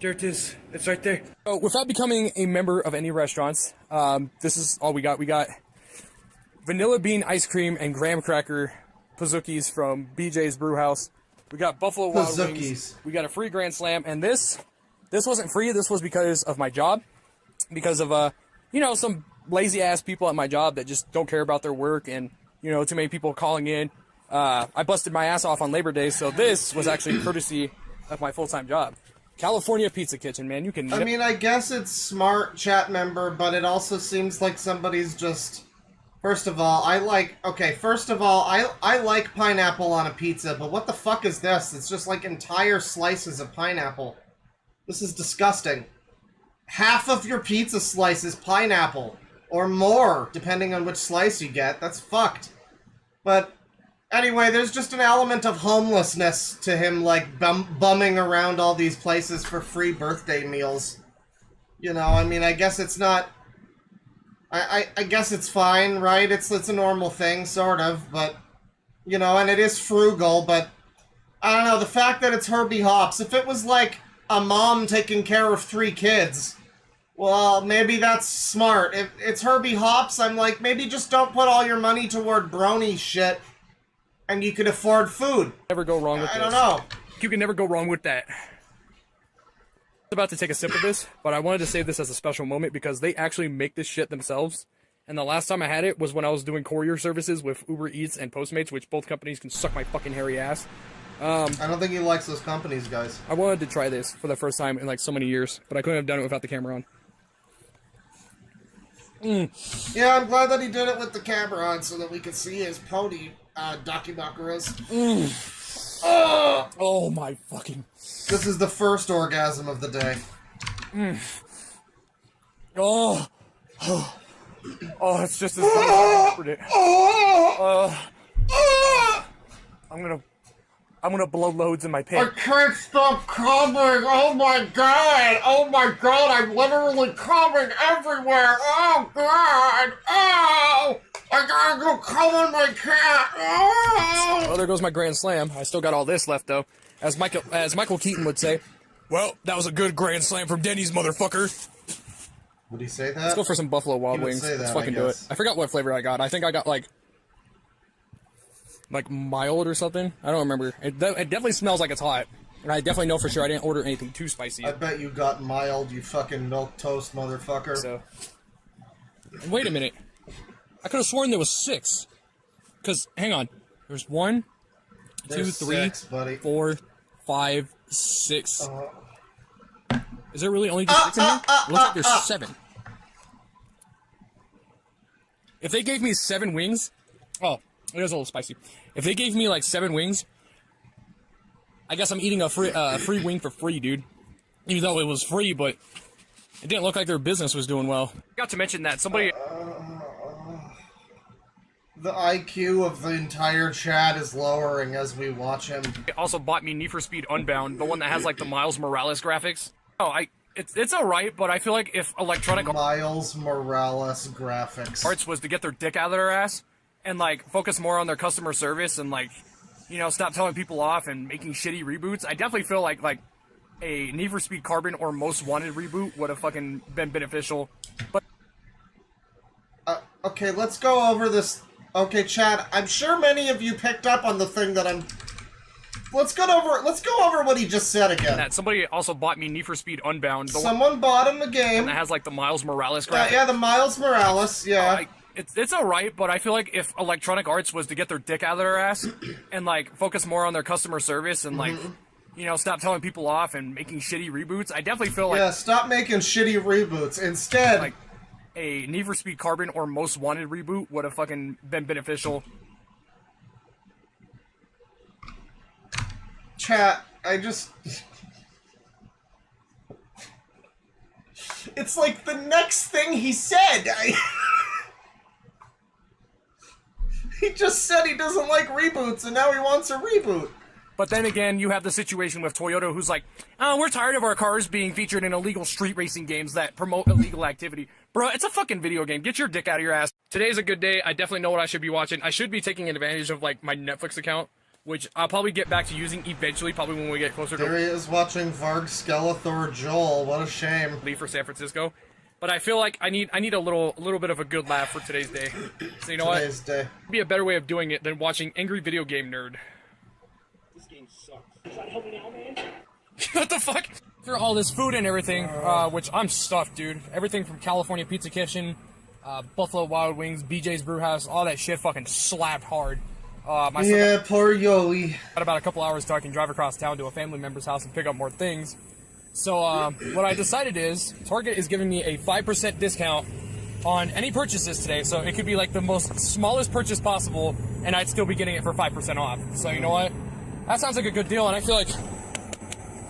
Dirtus. It's right there. So, without becoming a member of any restaurants, this is all we got. We got vanilla bean ice cream and graham cracker Pazookies from BJ's Brew House. We got Buffalo Wild Wings. We got a free Grand Slam, and this wasn't free. This was because of my job, because of you know, some lazy ass people at my job that just don't care about their work, and you know, too many people calling in. I busted my ass off on Labor Day, so this was actually courtesy of my full-time job. California Pizza Kitchen, man, you can... I mean, I guess it's smart, chat member, but it also seems like somebody's just... First of all, I like pineapple on a pizza, but what the fuck is this? It's just like entire slices of pineapple. This is disgusting. Half of your pizza slice is pineapple. Or more, depending on which slice you get. That's fucked. But... Anyway, there's just an element of homelessness to him, like, bumming around all these places for free birthday meals. You know, I mean, I guess it's not... I guess it's fine, right? It's a normal thing, sort of, but... You know, and it is frugal, but... I don't know, the fact that it's Herby Hops, if it was, like, a mom taking care of 3 kids... Well, maybe that's smart. If it's Herby Hops, I'm like, maybe just don't put all your money toward Brony shit... And you could afford food. Never go wrong with this. I don't know. You can never go wrong with that. I'm about to take a sip of this, but I wanted to save this as a special moment because they actually make this shit themselves. And the last time I had it was when I was doing courier services with Uber Eats and Postmates, which both companies can suck my fucking hairy ass. I don't think he likes those companies, guys. I wanted to try this for the first time in like so many years, but I couldn't have done it without the camera on. Yeah, I'm glad that he did it with the camera on so that we could see his pony Dakimakuras. Oh my fucking... This is the first orgasm of the day. Oh. Oh, it's just as good as I remembered it. I'm gonna blow loads in my I pants. can't stop coming! Oh my god! Oh my god, I'm literally coming everywhere! Oh god! Oh! I gotta go comb in my cat! Oh! Well, there goes my grand slam. I still got all this left though. As Michael Keaton would say, Well, that was a good grand slam from Denny's, motherfucker. Would he say that? let's go for some Buffalo Wild He would Wings. say Let's that, fucking I do it. guess. I forgot what flavor I got. I think I got like mild or something. I don't remember. It definitely smells like it's hot. And I definitely know for sure I didn't order anything too spicy. I bet you got mild, you fucking milquetoast motherfucker. So, and wait a minute. I could have sworn there was 6. Cause hang on, there's 1, 2, There's 3, 6, buddy. 4, 5, 6. Is there really only just 6 in here? It looks like there's 7. If they gave me 7 wings, oh, it was a little spicy. If they gave me like 7 wings, I guess I'm eating a free wing for free, dude. Even though it was free, but it didn't look like their business was doing well. Got to mention that somebody. The IQ of the entire chat is lowering as we watch him. Also bought me Need for Speed Unbound, the one that has like the Miles Morales graphics. Oh, it's alright, but I feel like if Electronic Miles Morales graphics. Arts was to get their dick out of their ass and like focus more on their customer service and like, you know, stop telling people off and making shitty reboots, I definitely feel like a Need for Speed Carbon or Most Wanted reboot would have fucking been beneficial. But Okay, let's go over this. Okay, Chad, I'm sure many of you picked up on the thing that I'm... Let's go over what he just said again. that somebody also bought me Need for Speed Unbound, the one Someone bought him the game. that has like the Miles Morales graphics. Yeah, the Miles Morales, yeah. It's alright, but I feel like if Electronic Arts was to get their dick out of their ass and like focus more on their customer service and like, you know, stop telling people off and making shitty reboots, I definitely feel like Yeah, stop making shitty reboots. Instead... like a Need for Speed Carbon or Most Wanted reboot would have fucking been beneficial. Chat, I just... It's like the next thing he said. He just said he doesn't like reboots, and now he wants a reboot. But then again, you have the situation with Toyota who's like, oh, we're tired of our cars being featured in illegal street racing games that promote illegal activity. Bro, it's a fucking video game. Get your dick out of your ass. Today's a good day. I definitely know what I should be watching. I should be taking advantage of, like, my Netflix account, which I'll probably get back to using eventually, probably when we get closer There to he is watching Varg Skeletor Joel. What a shame. leave for San Francisco. But I feel like I need a little bit of a good laugh for today's day. So you know Today's day. what? Be a better way of doing it than watching Angry Video Game Nerd. This game sucks. Try to help me now, man. What the fuck? For all this food and everything, which I'm stuffed, dude. Everything from California Pizza Kitchen, Buffalo Wild Wings, BJ's Brewhouse, all that shit fucking slapped hard. My son Yeah, poor Yoey. got about a couple hours so I can drive across town to a family member's house and pick up more things. So what I decided is, Target is giving me a 5% discount on any purchases today. So it could be like the most smallest purchase possible, and I'd still be getting it for 5% off. So you know what? That sounds like a good deal, and I feel like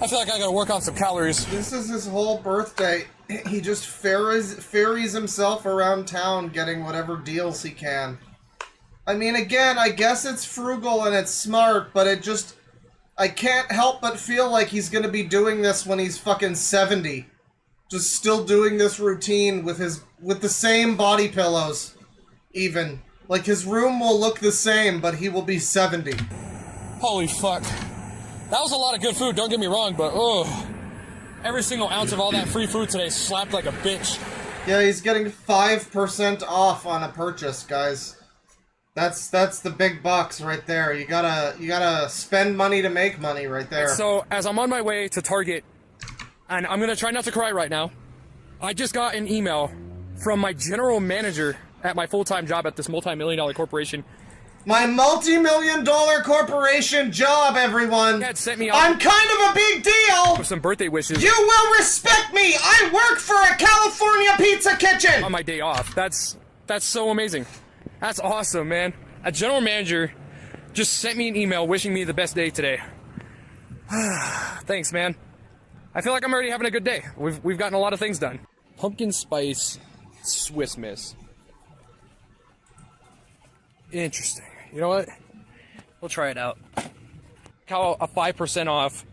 I gotta work on some calories. This is his whole birthday. He just ferries himself around town getting whatever deals he can. I mean, again, I guess it's frugal and it's smart, but it just... I can't help but feel like he's gonna be doing this when he's fucking 70. Just still doing this routine with the same body pillows, even. Like, his room will look the same, but he will be 70. Holy fuck. That was a lot of good food, don't get me wrong, but every single ounce of all that free food today slapped like a bitch. Yeah, he's getting 5% off on a purchase, guys. That's the big bucks right there. You gotta spend money to make money right there. So, as I'm on my way to Target, and I'm gonna try not to cry right now, I just got an email from my general manager at my full-time job at this multi-million-dollar corporation. My multi-million-dollar corporation job, everyone. Had sent me I'm kind of a big deal. with some birthday wishes You will respect me. I work for a California pizza kitchen. on my day off. That's so amazing. That's awesome, man. A general manager just sent me an email wishing me the best day today. Thanks, man. I feel like I'm already having a good day. We've gotten a lot of things done. Pumpkin spice Swiss Miss. Interesting. You know what? We'll try it out. How a 5% off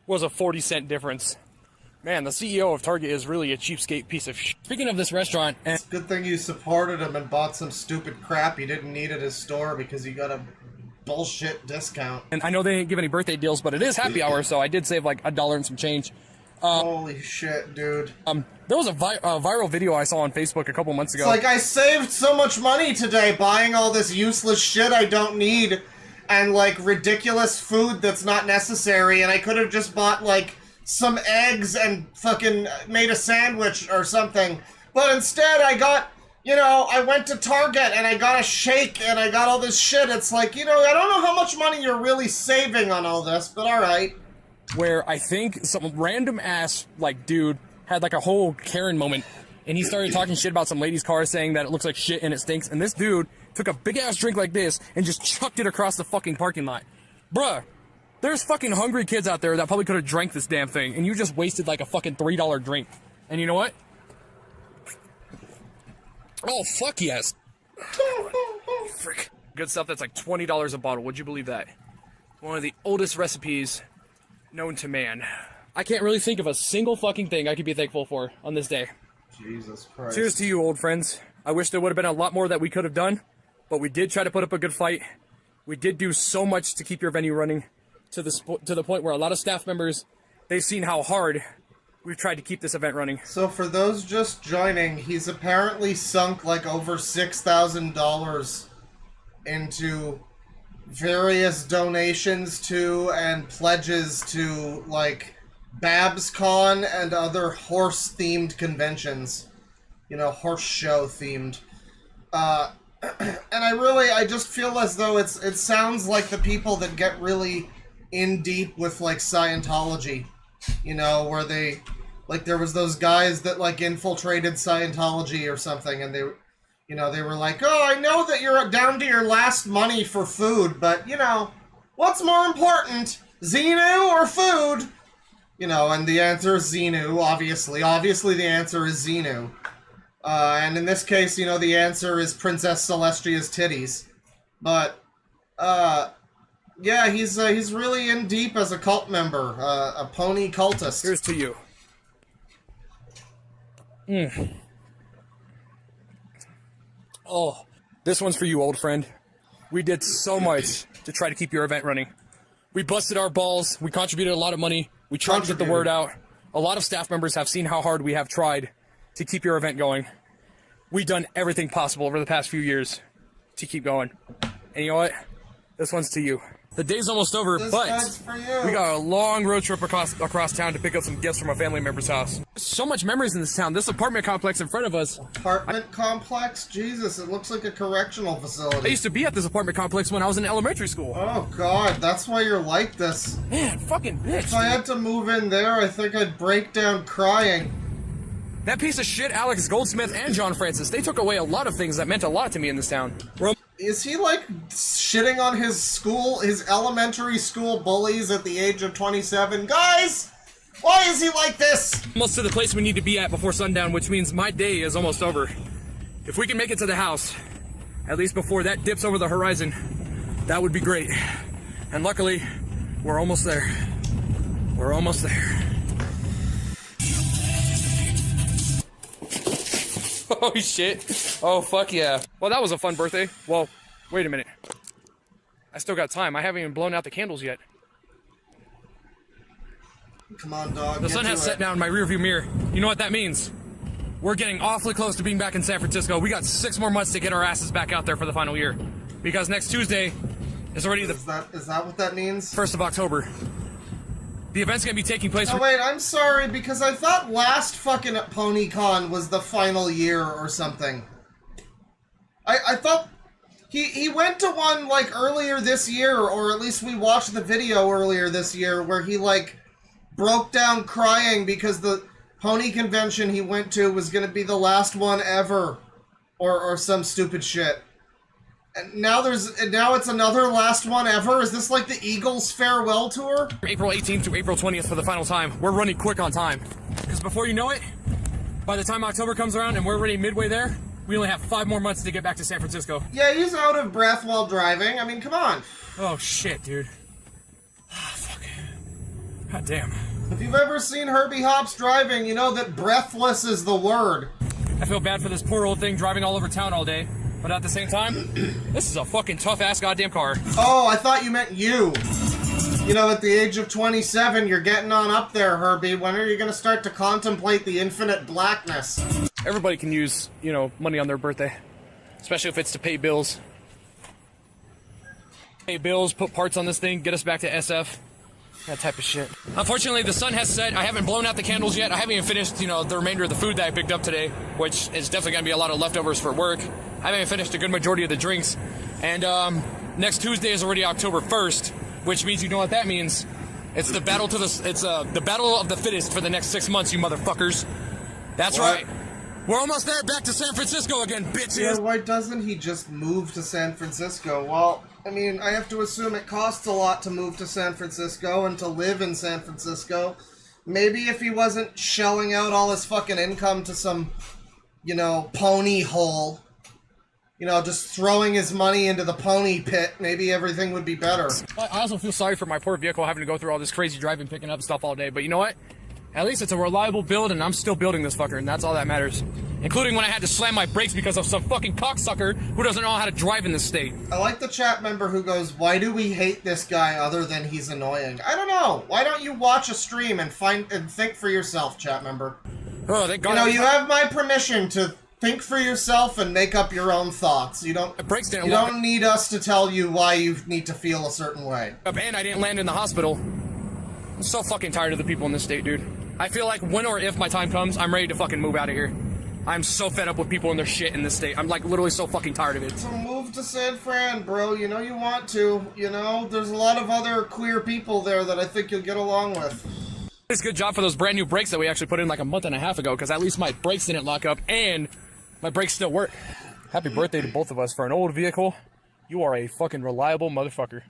was a 40-cent difference. Man, the CEO of Target is really a cheapskate piece of shit. Speaking of this restaurant, It's a good thing you supported him and bought some stupid crap you didn't need at his store because you got a bullshit discount. and I know they didn't give any birthday deals, but it is happy hour, so I did save like $1 and some change. Holy shit, dude. There was a viral video I saw on Facebook a couple months ago. It's like I saved so much money today buying all this useless shit I don't need and like ridiculous food that's not necessary, and I could have just bought like some eggs and fucking made a sandwich or something. But instead I got, you know, I went to Target and I got a shake and I got all this shit. It's like, you know, I don't know how much money you're really saving on all this, but alright. Where I think some random ass like dude had like a whole Karen moment, and he started talking shit about some lady's car, saying that it looks like shit and it stinks, and this dude took a big ass drink like this and just chucked it across the fucking parking lot. Bruh, there's fucking hungry kids out there that probably could have drank this damn thing, and you just wasted like a fucking $3 drink. And you know what? Oh, fuck yes. Frick. Good stuff that's like $20 a bottle. Would you believe that? One of the oldest recipes known to man. I can't really think of a single fucking thing I could be thankful for on this day. Jesus Christ. Cheers to you, old friends. I wish there would have been a lot more that we could have done, but we did try to put up a good fight. We did do so much to keep your venue running, to the point where a lot of staff members, they've seen how hard we've tried to keep this event running. So for those just joining, he's apparently sunk like over $6,000 into various donations to and pledges to like BabsCon and other horse-themed conventions. You know, horse show themed. And I just feel as though it sounds like the people that get really in deep with like Scientology. You know, where they, like there was those guys that like infiltrated Scientology or something, and they, you know, they were like, oh, I know that you're down to your last money for food, but, you know, what's more important, Xenu or food? You know, and the answer is Xenu, obviously. Obviously the answer is Xenu. And in this case, you know, the answer is Princess Celestia's titties. But, yeah, he's really in deep as a cult member, a pony cultist. Here's to you. Oh, this one's for you, old friend. We did so much to try to keep your event running. We busted our balls. We contributed a lot of money. We tried to get the word out. A lot of staff members have seen how hard we have tried to keep your event going. We've done everything possible over the past few years to keep going. And you know what? This one's to you. The day's almost over, This but one's for you. we got a long road trip across town to pick up some gifts from a family member's house. So much memories in this town. This apartment complex in front of us. Apartment complex? Jesus, it looks like a correctional I facility. used to be at this apartment complex when I was in elementary school. Oh god, that's why you're like this. Man, fucking bitch. If I had to move in there, I think I'd break down crying. That piece of shit, Alex Goldsmith and John Francis, they took away a lot of things that meant a lot to me in this town. Is he like shitting on his elementary school bullies at the age of 27? Guys, why is he like this? Almost to the place we need to be at before sundown, which means my day is almost over. If we can make it to the house, at least before that dips over the horizon, that would be great. And luckily, we're almost there. We're almost there. Oh shit. Oh fuck yeah. Well, that was a fun birthday. Well, wait a minute. I still got time. I haven't even blown out the candles yet. Come on, dog. The sun has set now in my rearview mirror. You know what that means? We're getting awfully close to being back in San Francisco. We got 6 more months to get our asses back out there for the final year. Because next Tuesday is already the Is that what that means? 1st of October. The event's gonna be taking place. Oh wait, I'm sorry, because I thought last fucking PonyCon was the final year or something. I thought he went to one like earlier this year, or at least we watched the video earlier this year where he like broke down crying because the pony convention he went to was gonna be the last one ever, or some stupid shit. And now it's another last one ever? Is this like the Eagles farewell tour? April 18th to April 20th for the final time. We're running quick on time. Because before you know it, by the time October comes around and we're already midway there, We only have 5 more months to get back to San Francisco. Yeah, he's out of breath while driving. I mean, come on. Oh shit, dude. Oh, fuck. God damn. If you've ever seen Herby Hops driving, you know that breathless is the word. I feel bad for this poor old thing driving all over town all day, but at the same time, this is a fucking tough-ass goddamn car. Oh, I thought you meant you. You know, at the age of 27, you're getting on up there, Herbie. When are you going to start to contemplate the infinite blackness? Everybody can use, you know, money on their birthday, especially if it's to pay bills. Pay bills, put parts on this thing, get us back to SF. That type of shit. Unfortunately, the sun has set. I haven't blown out the candles yet. I haven't even finished, you know, the remainder of the food that I picked up today, which is definitely going to be a lot of leftovers for work. I haven't even finished a good majority of the drinks. And next Tuesday is already October 1st, which means, you know what that means? It's the battle to the battle of the fittest for the next 6 months, you motherfuckers. That's right. We're almost there, back to San Francisco again, bitches. Yeah, why doesn't he just move to San Francisco? Well, I mean, I have to assume it costs a lot to move to San Francisco and to live in San Francisco. Maybe if he wasn't shelling out all his fucking income to some, you know, pony hole, you know, just throwing his money into the pony pit, maybe everything would be better. I also feel sorry for my poor vehicle having to go through all this crazy driving, picking up stuff all day, but you know what? At least it's a reliable build, and I'm still building this fucker, and that's all that matters. Including when I had to slam my brakes because of some fucking cocksucker who doesn't know how to drive in this state. I like the chat member who goes, why do we hate this guy other than he's annoying? I don't know. Why don't you watch a stream and think for yourself, chat member? Oh, thank God. You know, you have my permission to think for yourself and make up your own thoughts. You don't need us to tell you why you need to feel a certain way. And I didn't land in the hospital. I'm so fucking tired of the people in this state, dude. I feel like when or if my time comes, I'm ready to fucking move out of here. I'm so fed up with people and their shit in this state. I'm like literally so fucking tired of it. So move to San Fran, bro. You know you want to. You know, there's a lot of other queer people there that I think you'll get along with. It's a good job for those brand new brakes that we actually put in like a month and a half ago, because at least my brakes didn't lock up and my brakes still work. Happy birthday to both of us. For an old vehicle, you are a fucking reliable motherfucker.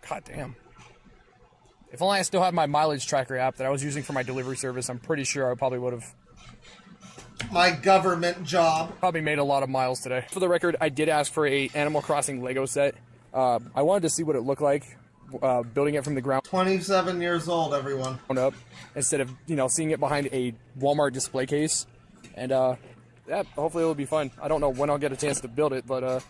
God damn. If only I still had my mileage tracker app that I was using for my delivery service, I'm pretty sure I probably would have my government job. Probably made a lot of miles today. For the record, I did ask for a Animal Crossing Lego set. I wanted to see what it looked like, building it from the ground 27 years old, everyone. Up, instead of, you know, seeing it behind a Walmart display case. And, yeah, hopefully it'll be fun. I don't know when I'll get a chance to build it, but,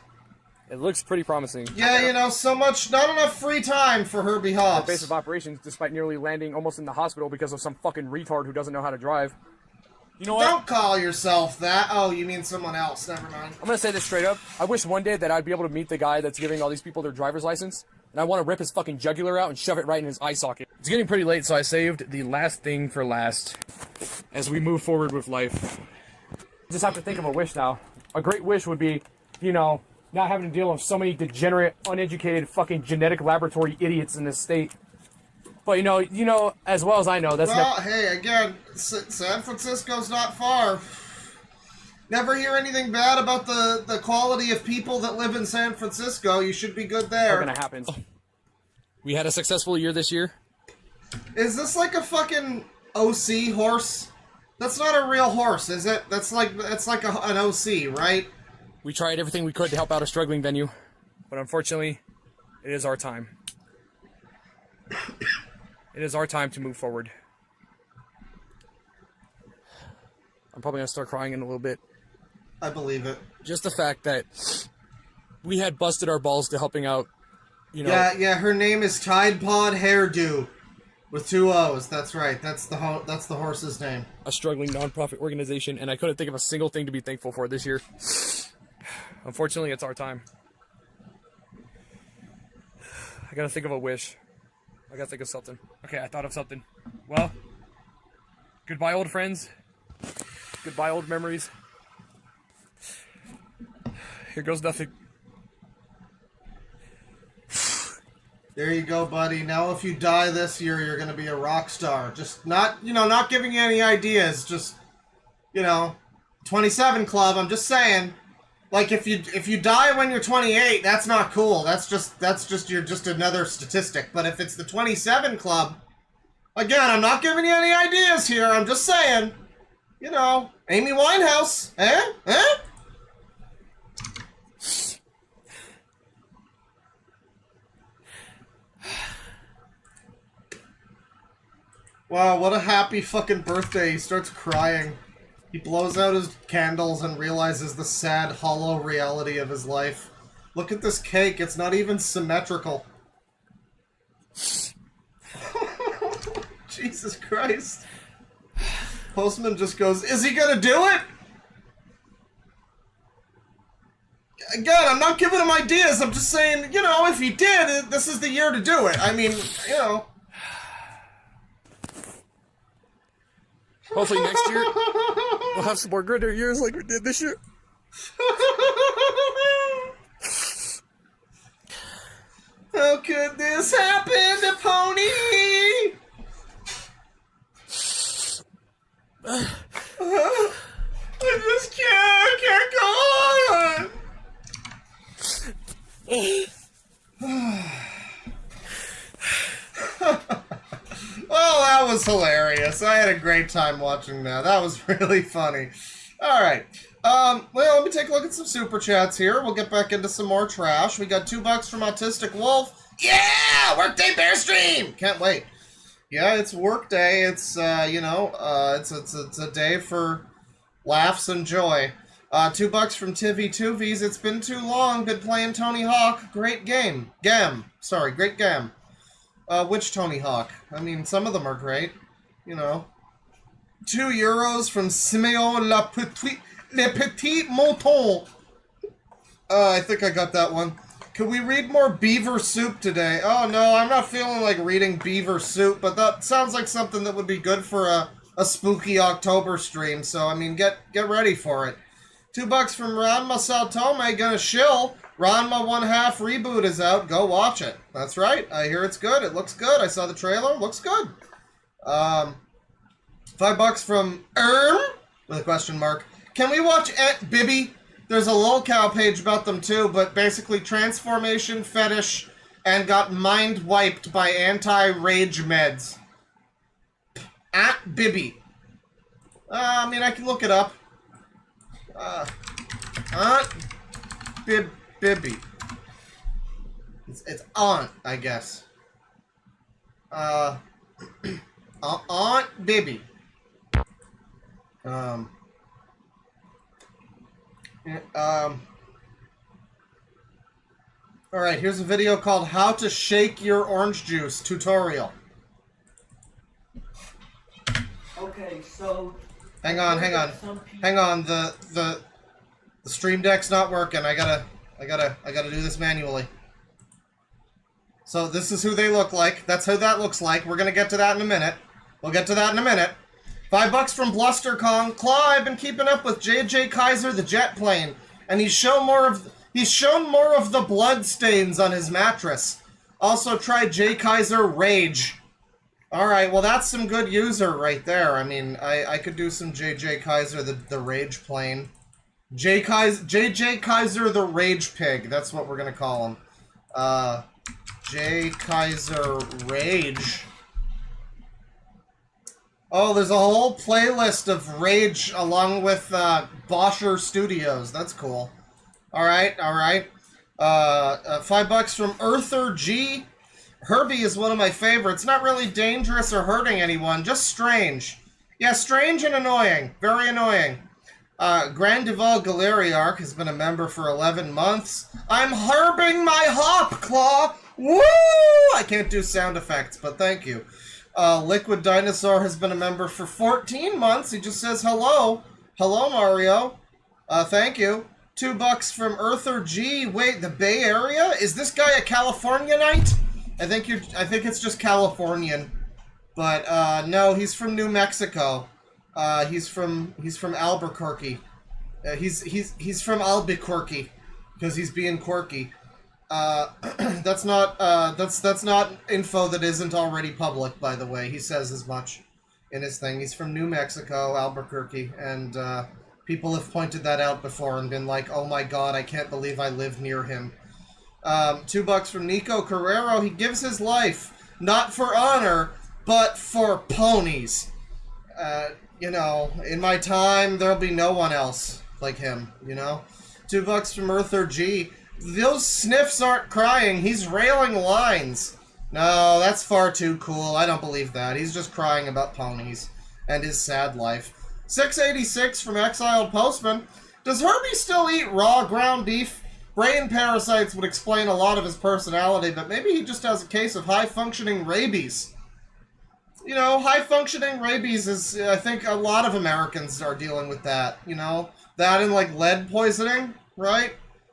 it looks pretty promising. Yeah, you know, not enough free time for Herby Hops. Base of operations, despite nearly landing almost in the hospital because of some fucking retard who doesn't know how to drive. You know what? Don't call yourself that. Oh, you mean someone else. Never mind. I'm gonna say this straight up. I wish one day that I'd be able to meet the guy that's giving all these people their driver's license, and I want to rip his fucking jugular out and shove it right in his eye socket. It's getting pretty late, so I saved the last thing for last as we move forward with life. Just have to think of a wish now. A great wish would be, you know, not having to deal with so many degenerate, uneducated, fucking genetic laboratory idiots in this state. But you know, as well as I know, that's well. Hey, again, San Francisco's not far. Never hear anything bad about the quality of people that live in San Francisco. You should be good there. Gonna happen. We had a successful year this year. Is this like a fucking OC horse? That's not a real horse, is it? That's like an OC, right? We tried everything we could to help out a struggling venue, but unfortunately, it is our time. It is our time to move forward. I'm probably gonna start crying in a little bit. I believe it. Just the fact that we had busted our balls to helping out, you know. Yeah, her name is Tide Pod Hairdo, with 2 O's. That's right. That's the horse's name. A struggling nonprofit organization, and I couldn't think of a single thing to be thankful for this year. Unfortunately, it's our time. I gotta think of a wish. I gotta think of something. Okay, I thought of something. Well, goodbye, old friends. Goodbye, old memories. Here goes nothing. There you go, buddy. Now if you die this year, you're gonna be a rock star. Just not giving you any ideas. Just, 27 Club, I'm just saying. Like, if you die when you're 28, that's not cool. That's just you're just another statistic. But if it's the 27 Club, again, I'm not giving you any ideas here. I'm just saying, You know, Amy Winehouse, eh? Eh? Wow, what a happy fucking birthday. He starts crying. He blows out his candles and realizes the sad, hollow reality of his life. Look at this cake, it's not even symmetrical. Jesus Christ. Postman just goes, is he gonna do it? Again, I'm not giving him ideas, I'm just saying, you know, if he did, this is the year to do it. I mean, you know. Hopefully next year, we'll have some more greater years like we did this year. How could this happen to Pony? I just can't go on. Well, that was hilarious. I had a great time watching that. That was really funny. Alright. Well, let me take a look at some super chats here. We'll get back into some more trash. We got $2 from Autistic Wolf. Yeah! Workday Bear Stream! Can't wait. Yeah, it's work day. It's, you know, it's a day for laughs and joy. $2 from Tivy Tuvies. It's been too long. Been playing Tony Hawk. Great game. Sorry, great game. Which Tony Hawk? I mean, some of them are great. You know. €2 from Simeon Le Petit Mouton. I think I got that one. Could we read more Beaver Soup today? Oh no, I'm not feeling like reading Beaver Soup, but that sounds like something that would be good for a spooky October stream, so I mean, get ready for it. $2 from Ranma Saltome, gonna shill. Ranma 1/2 reboot is out, go watch it. That's right, I hear it's good, it looks good, I saw the trailer, looks good. $5 from with a question mark. Can we watch Aunt Bibby? There's a lolcow page about them too, but basically transformation fetish and got mind wiped by anti-rage meds. Aunt Bibby. I mean, I can look it up. Aunt Bibby. It's Aunt, I guess. Aunt Bibby. Alright, here's a video called How to Shake Your Orange Juice tutorial. Okay, so... Hang on. The stream deck's not working. I gotta do this manually. So this is who they look like. That's who that looks like. We're gonna get to that in a minute. We'll get to that in a minute. $5 from Bluster Kong. Claw, I've been keeping up with JJ Kaiser the jet plane, and he's shown more of the blood stains on his mattress. Also try J Kaiser Rage. Alright, well that's some good user right there. I mean, I could do some JJ Kaiser the Rage plane. JJ Kaiser the Rage Pig, that's what we're gonna call him. J Kaiser Rage. Oh, there's a whole playlist of Rage along with Boscher Studios. That's cool. Alright. $5 from Earther G. Herbie is one of my favorites. Not really dangerous or hurting anyone, just strange. Yeah, strange and annoying. Very annoying. Grandival Galeriarch has been a member for 11 months. I'm herbing my hop, Claw! Woo! I can't do sound effects, but thank you. Liquid Dinosaur has been a member for 14 months. He just says hello. Hello, Mario. Thank you. $2 from Earther G. Wait, the Bay Area? Is this guy a Californianite? I think it's just Californian. But no, he's from New Mexico. He's from Albuquerque. He's from Albuquerque because he's being quirky. That's not info that isn't already public, by the way. He says as much in his thing. He's from New Mexico, Albuquerque, and people have pointed that out before and been like, oh my god, I can't believe I live near him. $2 from Nico Carrero. He gives his life, not for honor, but for ponies. you know, in my time, there'll be no one else like him, you know? $2 from Earther G. Those sniffs aren't crying. He's railing lines. No, that's far too cool. I don't believe that. He's just crying about ponies and his sad life. 686 from Exiled Postman. Does Herbie still eat raw ground beef? Brain parasites would explain a lot of his personality, but maybe he just has a case of high-functioning rabies. You know, high-functioning rabies is, I think a lot of Americans are dealing with that, you know? That and, like, lead poisoning, right?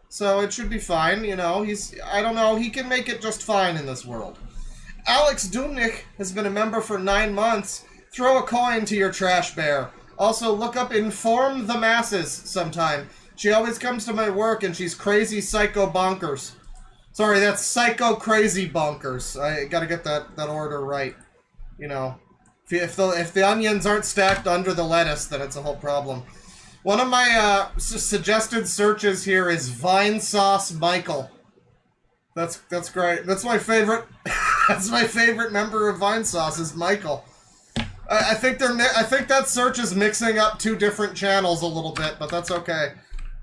So it should be fine, you know? I don't know, he can make it just fine in this world. Alex Dumnik has been a member for 9 months. Throw a coin to your trash bear. Also, look up Inform the Masses sometime. She always comes to my work and she's crazy psycho bonkers. Sorry, that's psycho crazy bonkers. I gotta get that order right. You know, if the onions aren't stacked under the lettuce, then it's a whole problem. One of my suggested searches here is Vine Sauce Michael. That's great. That's my favorite. That's my favorite member of Vine Sauce is Michael. I think that search is mixing up 2 different channels a little bit, but that's okay.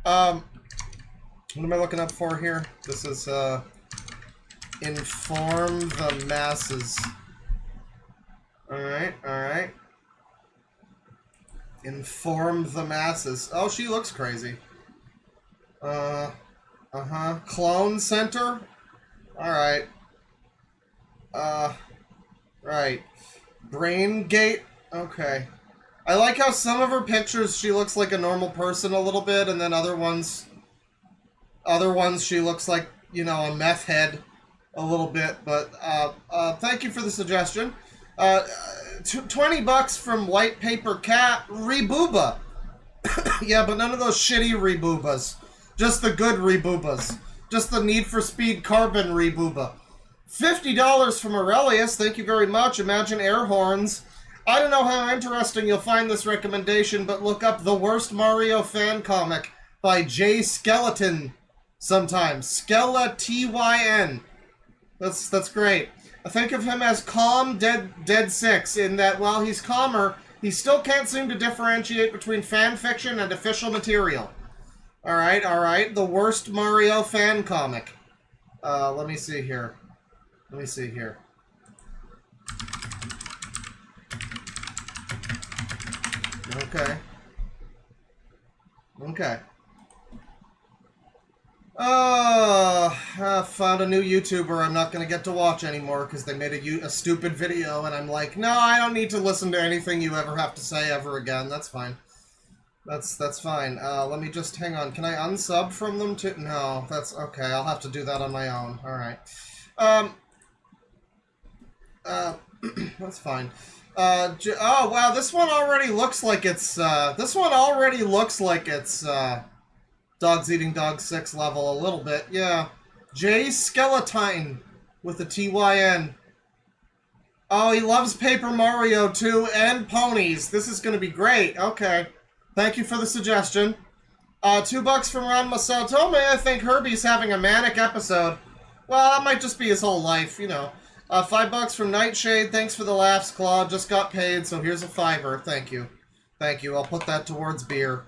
What am I looking up for here? This is Inform the Masses. Alright. Inform the Masses. Oh, she looks crazy. Clone Center? Alright. Right. Brain Gate? Okay. I like how some of her pictures she looks like a normal person a little bit, and then other ones she looks like, you know, a meth head a little bit, but thank you for the suggestion. $20 from White Paper Cat. Rebooba. Yeah, but none of those shitty Reboobas. Just the good Reboobas. Just the Need for Speed Carbon Rebooba. $50 from Aurelius. Thank you very much. Imagine Air Horns. I don't know how interesting you'll find this recommendation, but look up The Worst Mario Fan Comic by Jay Skeleton sometime. Skella-T-Y-N. That's great. I think of him as calm, dead 6, in that while he's calmer, he still can't seem to differentiate between fan fiction and official material. Alright. The Worst Mario Fan Comic. Let me see here. Okay. I found a new YouTuber I'm not going to get to watch anymore because they made a stupid video, and I'm like, no, I don't need to listen to anything you ever have to say ever again. That's fine. That's fine. Let me just, hang on. Can I unsub from them too? No, that's okay. I'll have to do that on my own. Alright. That's fine. Oh, wow, this one already looks like it's, Dogs Eating Dogs 6 level a little bit, yeah. Jay Skeletine with the T-Y-N. Oh, he loves Paper Mario too, and ponies. This is gonna be great. Okay. Thank you for the suggestion. $2 from Ron Masatome. I think Herbie's having a manic episode. Well, that might just be his whole life, you know. $5 from Nightshade. Thanks for the laughs, Claude. Just got paid, so here's a $5. Thank you. I'll put that towards beer.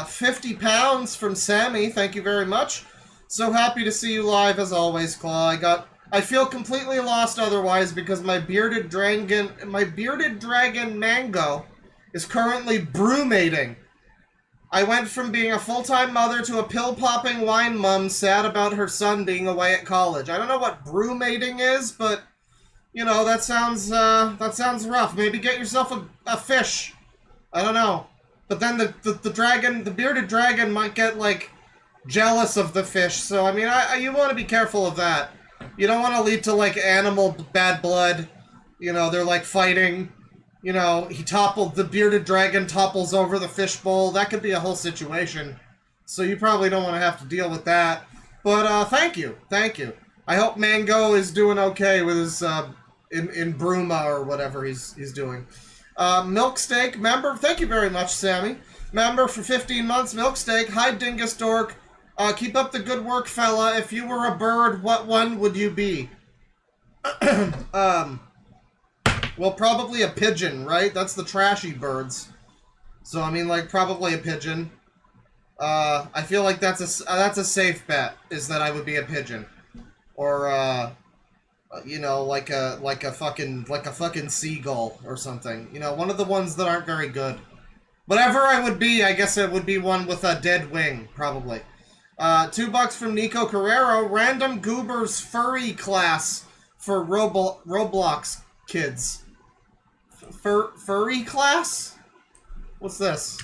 50 pounds from Sammy. Thank you very much. So happy to see you live as always, Claw. I feel completely lost otherwise because my bearded dragon Mango is currently brewmating. I went from being a full-time mother to a pill-popping wine mum sad about her son being away at college. I don't know what brewmating is, but, you know, that sounds rough. Maybe get yourself a fish. I don't know. But then the bearded dragon might get, like, jealous of the fish. So, I mean, you want to be careful of that. You don't want to lead to, like, animal bad blood. You know, they're, like, fighting. You know, the bearded dragon topples over the fishbowl. That could be a whole situation. So you probably don't want to have to deal with that. But, thank you. I hope Mango is doing okay with his, in Bruma or whatever he's doing. Milk Steak, member, thank you very much, Sammy. Member for 15 months, Milk Steak. Hi, Dingus Dork. Keep up the good work, fella. If you were a bird, what one would you be? Well, probably a pigeon, right? That's the trashy birds. So, I mean, like, probably a pigeon. I feel like that's a safe bet, is that I would be a pigeon. Or, you know, like a fucking seagull or something. You know, one of the ones that aren't very good. Whatever I would be, I guess it would be one with a dead wing, probably. $2 from Nico Carrero. Random Goobers furry class for Roblox kids. Furry class? What's this?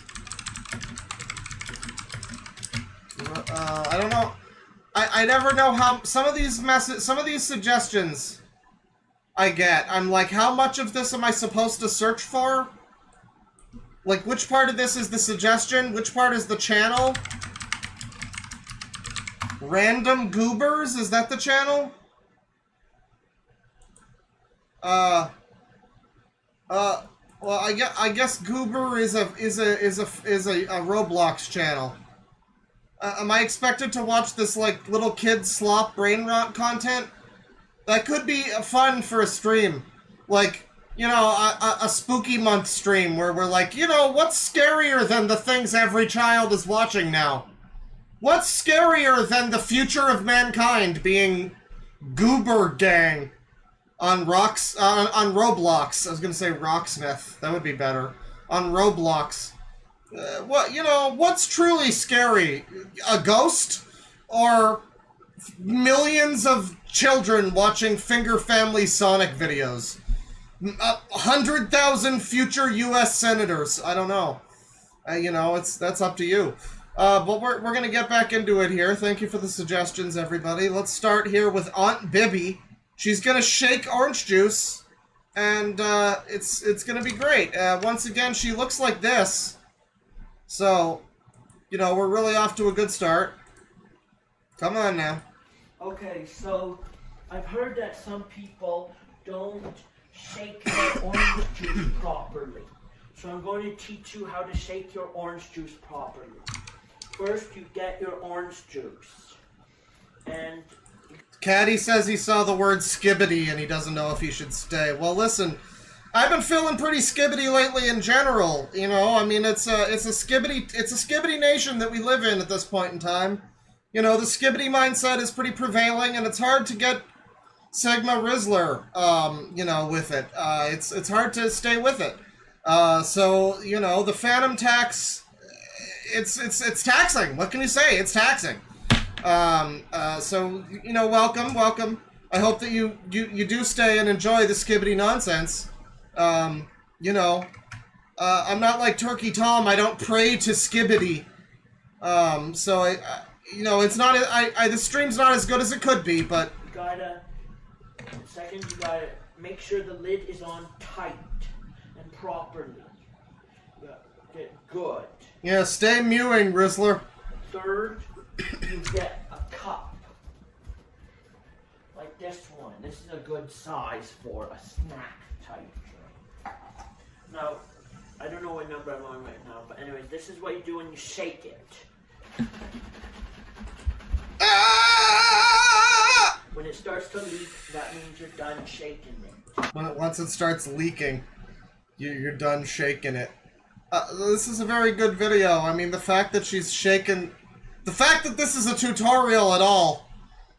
I don't know. I never know how some of these suggestions I get. I'm like, how much of this am I supposed to search for? Like, which part of this is the suggestion? Which part is the channel? Random Goobers? Is that the channel? Well, I guess Goober is a Roblox channel. Am I expected to watch this, like, little kid slop brain rot content? That could be fun for a stream. Like, you know, a spooky month stream where we're like, you know, what's scarier than the things every child is watching now? What's scarier than the future of mankind being Goober Gang on Roblox? I was gonna say Rocksmith. That would be better. On Roblox. What's truly scary? A ghost? Or millions of children watching Finger Family Sonic videos? 100,000 future U.S. senators. I don't know. You know, that's up to you. But we're gonna get back into it here. Thank you for the suggestions, everybody. Let's start here with Aunt Bibby. She's gonna shake orange juice, and it's gonna be great. Once again, she looks like this. So, you know, we're really off to a good start. Come on now. Okay, so I've heard that some people don't shake their orange juice properly. So I'm going to teach you how to shake your orange juice properly. First, you get your orange juice. And Caddy says he saw the word skibbity and he doesn't know if he should stay. Well, listen, I've been feeling pretty skibbity lately in general. You know, I mean, it's a skibbity nation that we live in at this point in time. You know, the skibbity mindset is pretty prevailing, and it's hard to get Sigma Rizzler, you know, with it. It's hard to stay with it. So, you know, the Phantom tax, it's taxing. What can you say? It's taxing. So, you know, welcome. I hope that you do stay and enjoy the skibbity nonsense. You know, I'm not like Turkey Tom. I don't pray to skibbity. So you know, it's not. The stream's not as good as it could be, but you gotta make sure the lid is on tight and properly. Get good. Yeah, stay mewing, Rizzler. Third, you get a cup. Like this one. This is a good size for a snack type drink. Now, I don't know what number I'm on right now, but anyways, this is what you do when you shake it. When it starts to leak, that means you're done shaking it. Once it starts leaking, you're done shaking it. This is a very good video. I mean, the fact that she's shaking... The fact that this is a tutorial at all.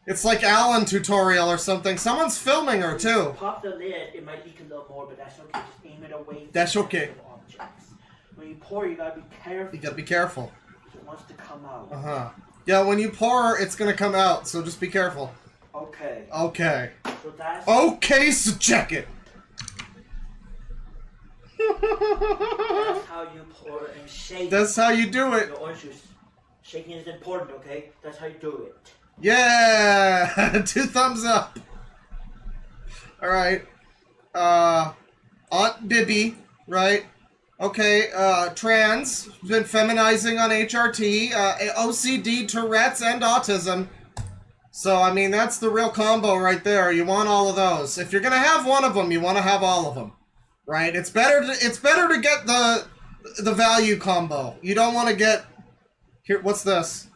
It's like Alan tutorial or something. Someone's filming her, too. Pop the lid, it might leak a little more, but that's okay. Just aim it away. That's okay. Objects. When you pour, you gotta be careful. You gotta be careful. It wants to come out. Uh-huh. Yeah, when you pour, it's gonna come out, so just be careful. Okay. Okay. So that's... Okay, so check it. That's how you pour and shake. That's how you do it. The orange juice. Shaking is important, okay? That's how you do it. Yeah! 2 thumbs up. Alright. Aunt Bibby, right? Okay, trans, been feminizing on HRT, OCD, Tourette's, and autism. So, I mean, that's the real combo right there. You want all of those. If you're gonna have one of them, you want to have all of them. Right? It's better to get the value combo. You don't want to get... Here, what's this?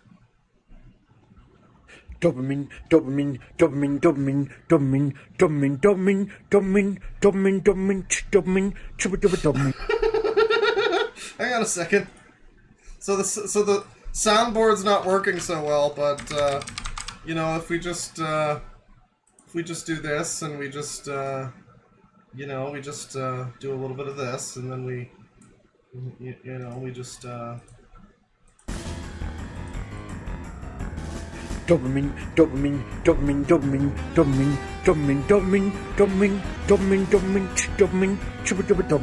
Dopamine, dopamine, dopamine, dopamine, dopamine, dopamine, dopamine, dopamine, dopamine, dopamine, dopamine, dopamine. Hang on a second. So the soundboard's not working so well, but you know, if we just do this and we just you know, we just do a little bit of this, and then we you know, we just Dopamine, dopamine, dopamine, dopamine, dopamine, dopamine, dopamine, dopamine, dopamine, dopamine, dopamine, dopamine,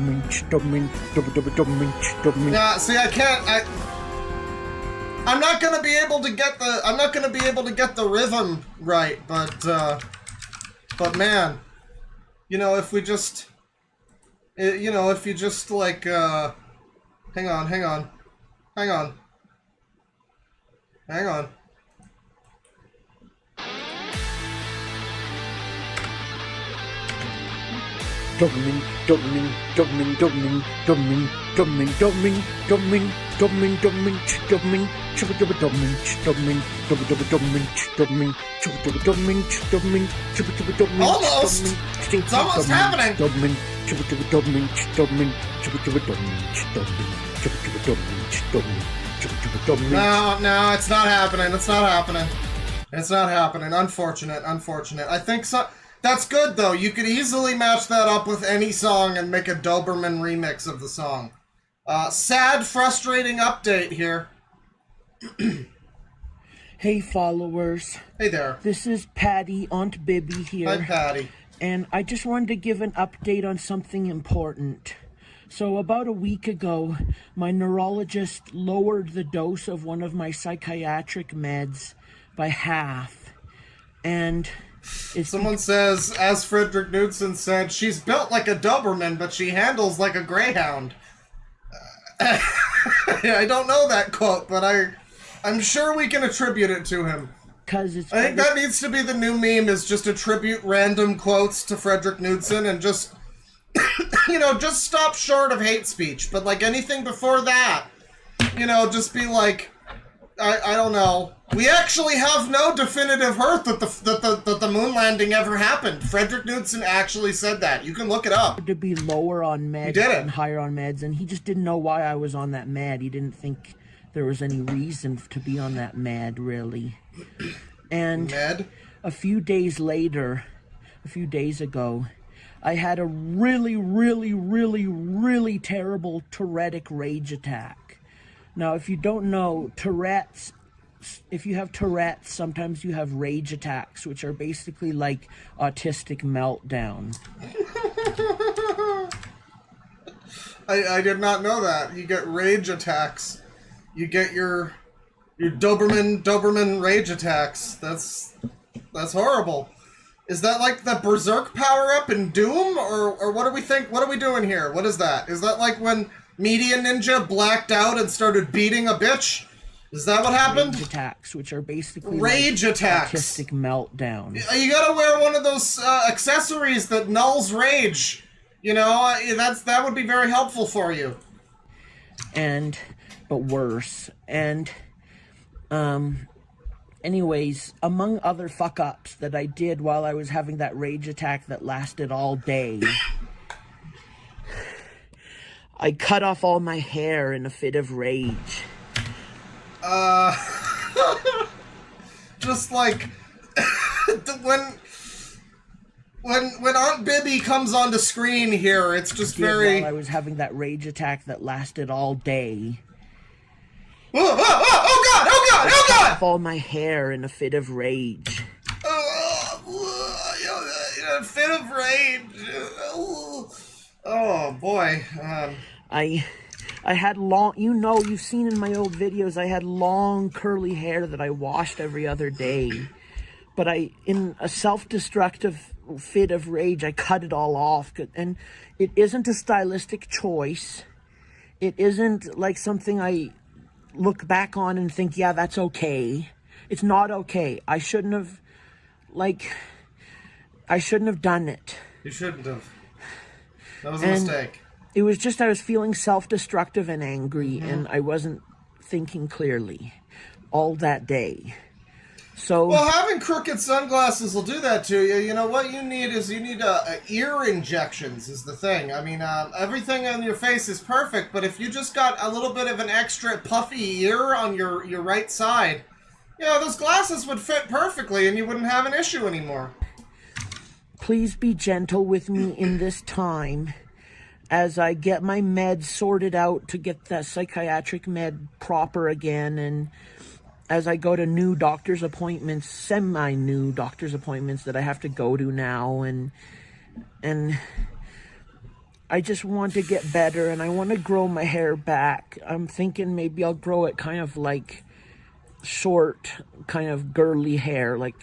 dopamine, dopamine, dopamine. Yeah, see, I can't. I'm not gonna be able to get the. I'm not gonna be able to get the rhythm right, but man, you know, if we just, you know, if you just like, hang on. Dopamine, dopamine, dopamine, dopamine, dopamine, dopamine, dopamine, dopamine, dopamine, dopamine, dopamine, dopamine, dopamine, dopamine, dopamine, dopamine, dopamine. Almost. It's almost happening. Dopamine, dopamine, dopamine, dopamine, dopamine. No, it's not happening. It's not happening. Unfortunate. I think so. That's good, though. You could easily match that up with any song and make a Doberman remix of the song. Sad, frustrating update here. Hey, followers. Hey there. This is Patty, Aunt Bibby here. Hi, Patty. And I just wanted to give an update on something important. So about a week ago, my neurologist lowered the dose of one of my psychiatric meds by half. And someone says, as Frederick Knudsen said, she's built like a Doberman, but she handles like a Greyhound. I don't know that quote, but I'm sure we can attribute it to him. I think that needs to be the new meme, is just attribute random quotes to Frederick Knudsen and just, you know, just stop short of hate speech. But like anything before that, you know, just be like, I don't know. We actually have no definitive proof that the moon landing ever happened. Frederick Knudsen actually said that. You can look it up. To be lower on meds and higher on meds, and he just didn't know why I was on that med. He didn't think there was any reason to be on that med, really. And a few days later, a few days ago, I had a really, really, really, really terrible Tourettic rage attack. Now, if you don't know, Tourette's, if you have Tourette's, sometimes you have rage attacks, which are basically like autistic meltdown. I did not know that. You get rage attacks. You get your Doberman rage attacks. That's horrible. Is that like the Berserk power-up in Doom? Or what do we think? What are we doing here? What is that? Is that like when Media Ninja blacked out and started beating a bitch? Is that what happened? Rage attacks, which are basically rage like attacks. Autistic meltdown. You gotta wear one of those accessories that nulls rage. You know, that would be very helpful for you. But worse. And, anyways, among other fuck-ups that I did while I was having that rage attack that lasted all day, I cut off all my hair in a fit of rage. Just like when Aunt Bibby comes onto screen here, it's just very. While I was having that rage attack that lasted all day. Oh God! Oh God! Oh God! I cut off all my hair in a fit of rage. A fit of rage. Oh boy. I had long, you've seen in my old videos, I had long curly hair that I washed every other day. But in a self-destructive fit of rage, I cut it all off. And it isn't a stylistic choice. It isn't like something I look back on and think, yeah, that's okay. It's not okay. I shouldn't have done it. You shouldn't have. That was a mistake. It was just I was feeling self-destructive and angry, and I wasn't thinking clearly all that day. So Well, having crooked sunglasses will do that to you. You know, what you need is ear injections is the thing. I mean, everything on your face is perfect, but if you just got a little bit of an extra puffy ear on your right side, you know, those glasses would fit perfectly and you wouldn't have an issue anymore. please be gentle with me in this time as I get my meds sorted out to get that psychiatric med proper again, and as I go to new doctor's appointments, semi-new doctor's appointments that I have to go to now, and I just want to get better, and I want to grow my hair back. I'm thinking maybe I'll grow it kind of like short, kind of girly hair, like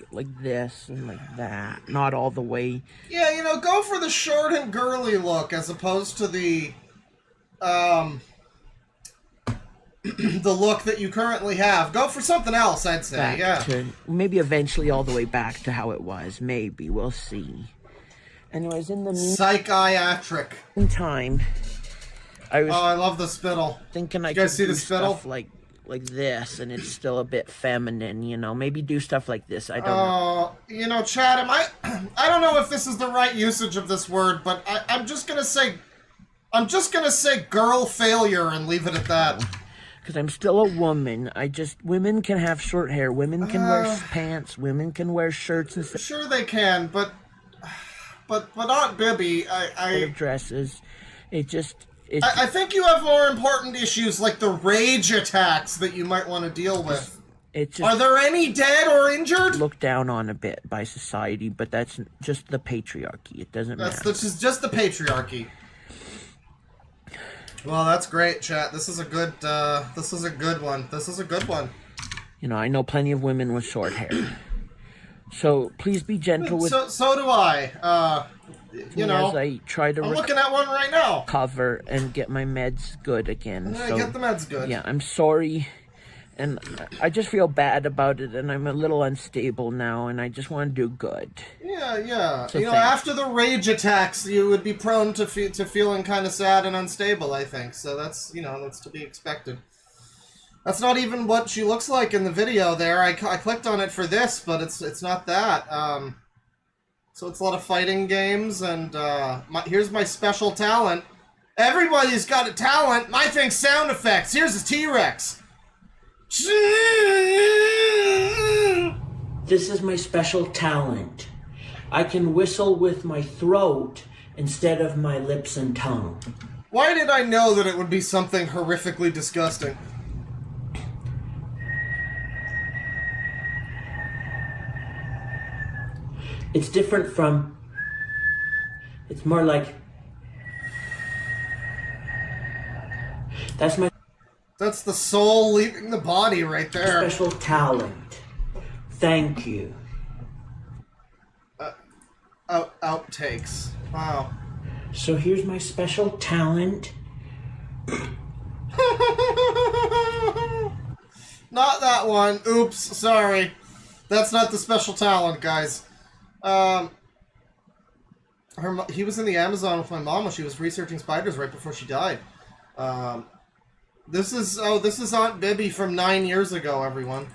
this and like that, not all the way. Yeah, you know, go for the short and girly look as opposed to the the look that you currently have. Go for something else, I'd say. Back Yeah. to, maybe eventually all the way back to how it was. Maybe. We'll see. Anyways, in the Psychiatric. meantime, I was Oh, I love the spittle. thinking I You guys could see do the spittle? stuff like this, and it's still a bit feminine, you know. Maybe do stuff like this. I don't know. Oh, you know, Chad, I don't know if this is the right usage of this word, but I'm just gonna say girl failure and leave it at that. Because I'm still a woman. Women can have short hair. Women can wear pants. Women can wear shirts and stuff. Sure they can, but Aunt Bibby, Dresses. I think you have more important issues like the rage attacks that you might want to deal with. Are there any dead or injured? Looked down on a bit by society, but that's just the patriarchy. It doesn't matter. This is just the patriarchy. Well, that's great, chat. This is a good one. This is a good one. You know, I know plenty of women with short hair. So please be gentle with. So do I. You know, as I try to I'm looking at one right now. Recover and get my meds good again. Yeah, So get the meds good. yeah, I'm sorry, and I just feel bad about it, and I'm a little unstable now, and I just want to do good. Yeah. So you know, thanks. after the rage attacks, you would be prone to feeling kind of sad and unstable, I think. So that's to be expected. That's not even what she looks like in the video there. I clicked on it for this, but it's not that. So it's a lot of fighting games, and here's my special talent. Everybody's got a talent. My thing's sound effects. Here's a T-Rex. This is my special talent. I can whistle with my throat instead of my lips and tongue. Why did I know that it would be something horrifically disgusting? It's different from... It's more like... That's the soul leaving the body right there. Special talent. Thank you. Outtakes. Wow. So here's my special talent. Not that one. Oops, sorry. That's not the special talent, guys. He was in the Amazon with my mom when she was researching spiders right before she died. This is Aunt Bibby from 9 years ago, everyone.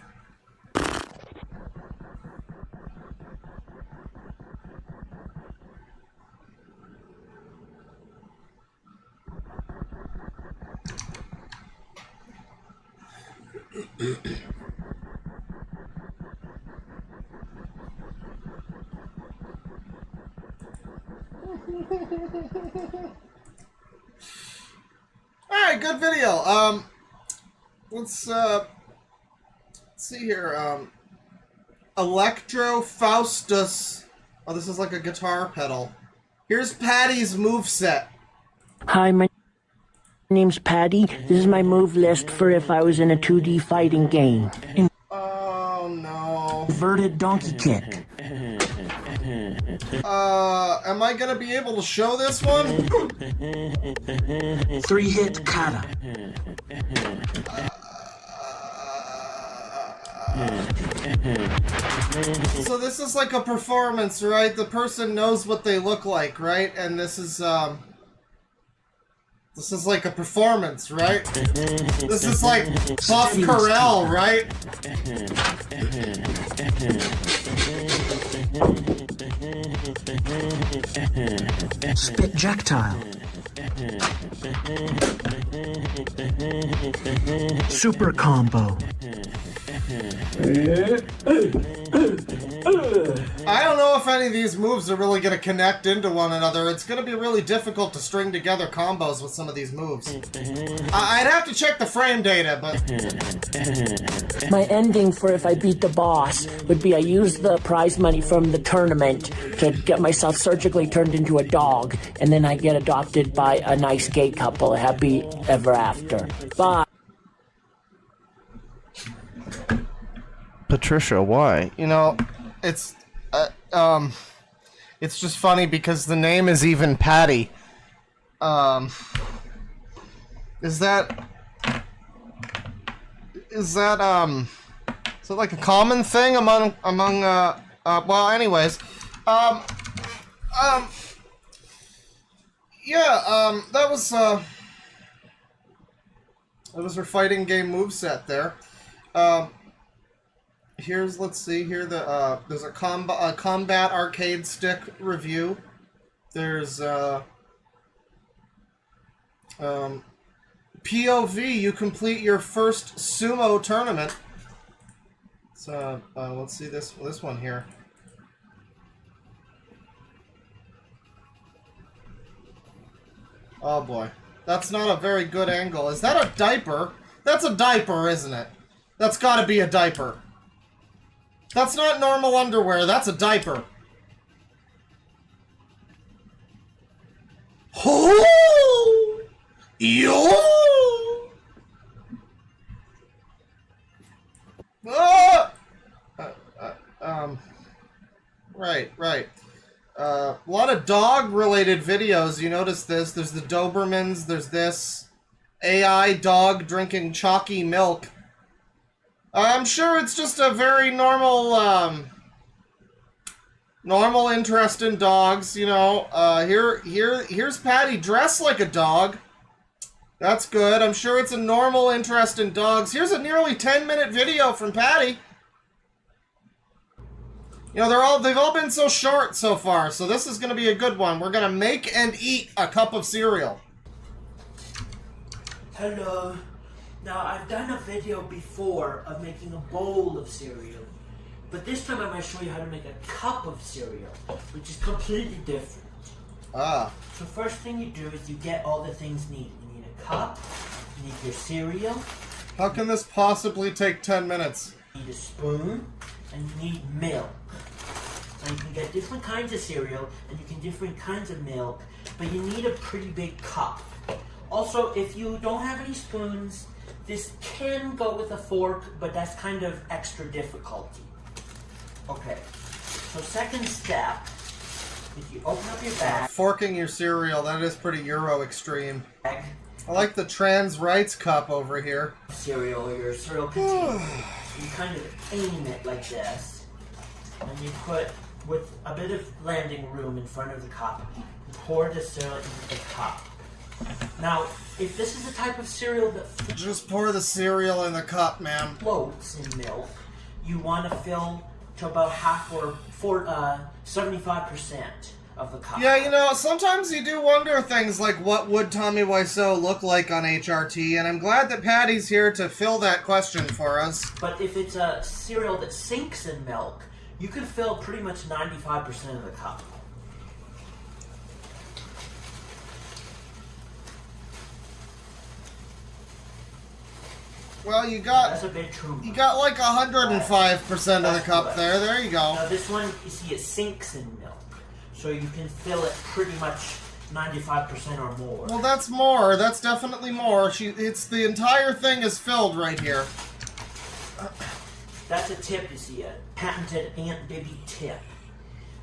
Alright, good video. Let's see here. Electro Faustus. Oh, this is like a guitar pedal. Here's Patty's moveset. Hi, my name's Patty. This is my move list for if I was in a 2D fighting game. Oh no. Inverted donkey kick. Am I gonna be able to show this one? 3-hit kata. So this is like a performance, right? The person knows what they look like, right? And this is This is like a performance, right? This is like Buff Corral, right? Spitjectile. Super combo. I don't know if any of these moves are really going to connect into one another. It's going to be really difficult to string together combos with some of these moves. I'd have to check the frame data, but... My ending for if I beat the boss would be I use the prize money from the tournament to get myself surgically turned into a dog, and then I get adopted by a nice gay couple, happy ever after. Bye. Patricia, why? You know, it's just funny because the name is even Patty. Is that like a common thing among well, anyways, yeah, that was her fighting game moveset there. Here's, let's see here, there's a combat arcade stick review. There's POV, you complete your first sumo tournament. So let's see this one here. Oh boy, that's not a very good angle. Is that a diaper? That's a diaper, isn't it? That's got to be a diaper. That's not normal underwear, that's a diaper. Oh! Yo! Ah! Right. A lot of dog-related videos, you notice this. There's the Dobermans, there's this. AI dog drinking chalky milk. I'm sure it's just a very normal interest in dogs, you know. Here's Patty dressed like a dog. That's good. I'm sure it's a normal interest in dogs. Here's a nearly 10-minute video from Patty. You know, they've all been so short so far, so this is going to be a good one. We're going to make and eat a cup of cereal. Hello. Now, I've done a video before of making a bowl of cereal, but this time I'm going to show you how to make a cup of cereal, which is completely different. Ah. So first thing you do is you get all the things needed. You need a cup, you need your cereal. How can this possibly take 10 minutes? You need a spoon, and you need milk. Now you can get different kinds of cereal, and you can different kinds of milk, but you need a pretty big cup. Also, if you don't have any spoons, this can go with a fork, but that's kind of extra difficulty. Okay, so second step, if you open up your bag... Forking your cereal, that is pretty Euro extreme. I like the trans rights cup over here. Cereal, or your cereal container. You kind of aim it like this, and you put, with a bit of landing room in front of the cup, you pour the cereal into the cup. Now, if this is the type of cereal that... Just pour the cereal in the cup, man. ...floats in milk, you want to fill to about half or 75% of the cup. Yeah, you know, sometimes you do wonder things like what would Tommy Wiseau look like on HRT, and I'm glad that Patty's here to fill that question for us. But if it's a cereal that sinks in milk, you can fill pretty much 95% of the cup. Well, you got... That's a bit true. You got like 105% of the cup there. There you go. Now this one, you see, it sinks in milk. So you can fill it pretty much 95% or more. Well, that's more. That's definitely more. It's the entire thing is filled right here. That's a tip, you see, a patented Aunt Bibby tip.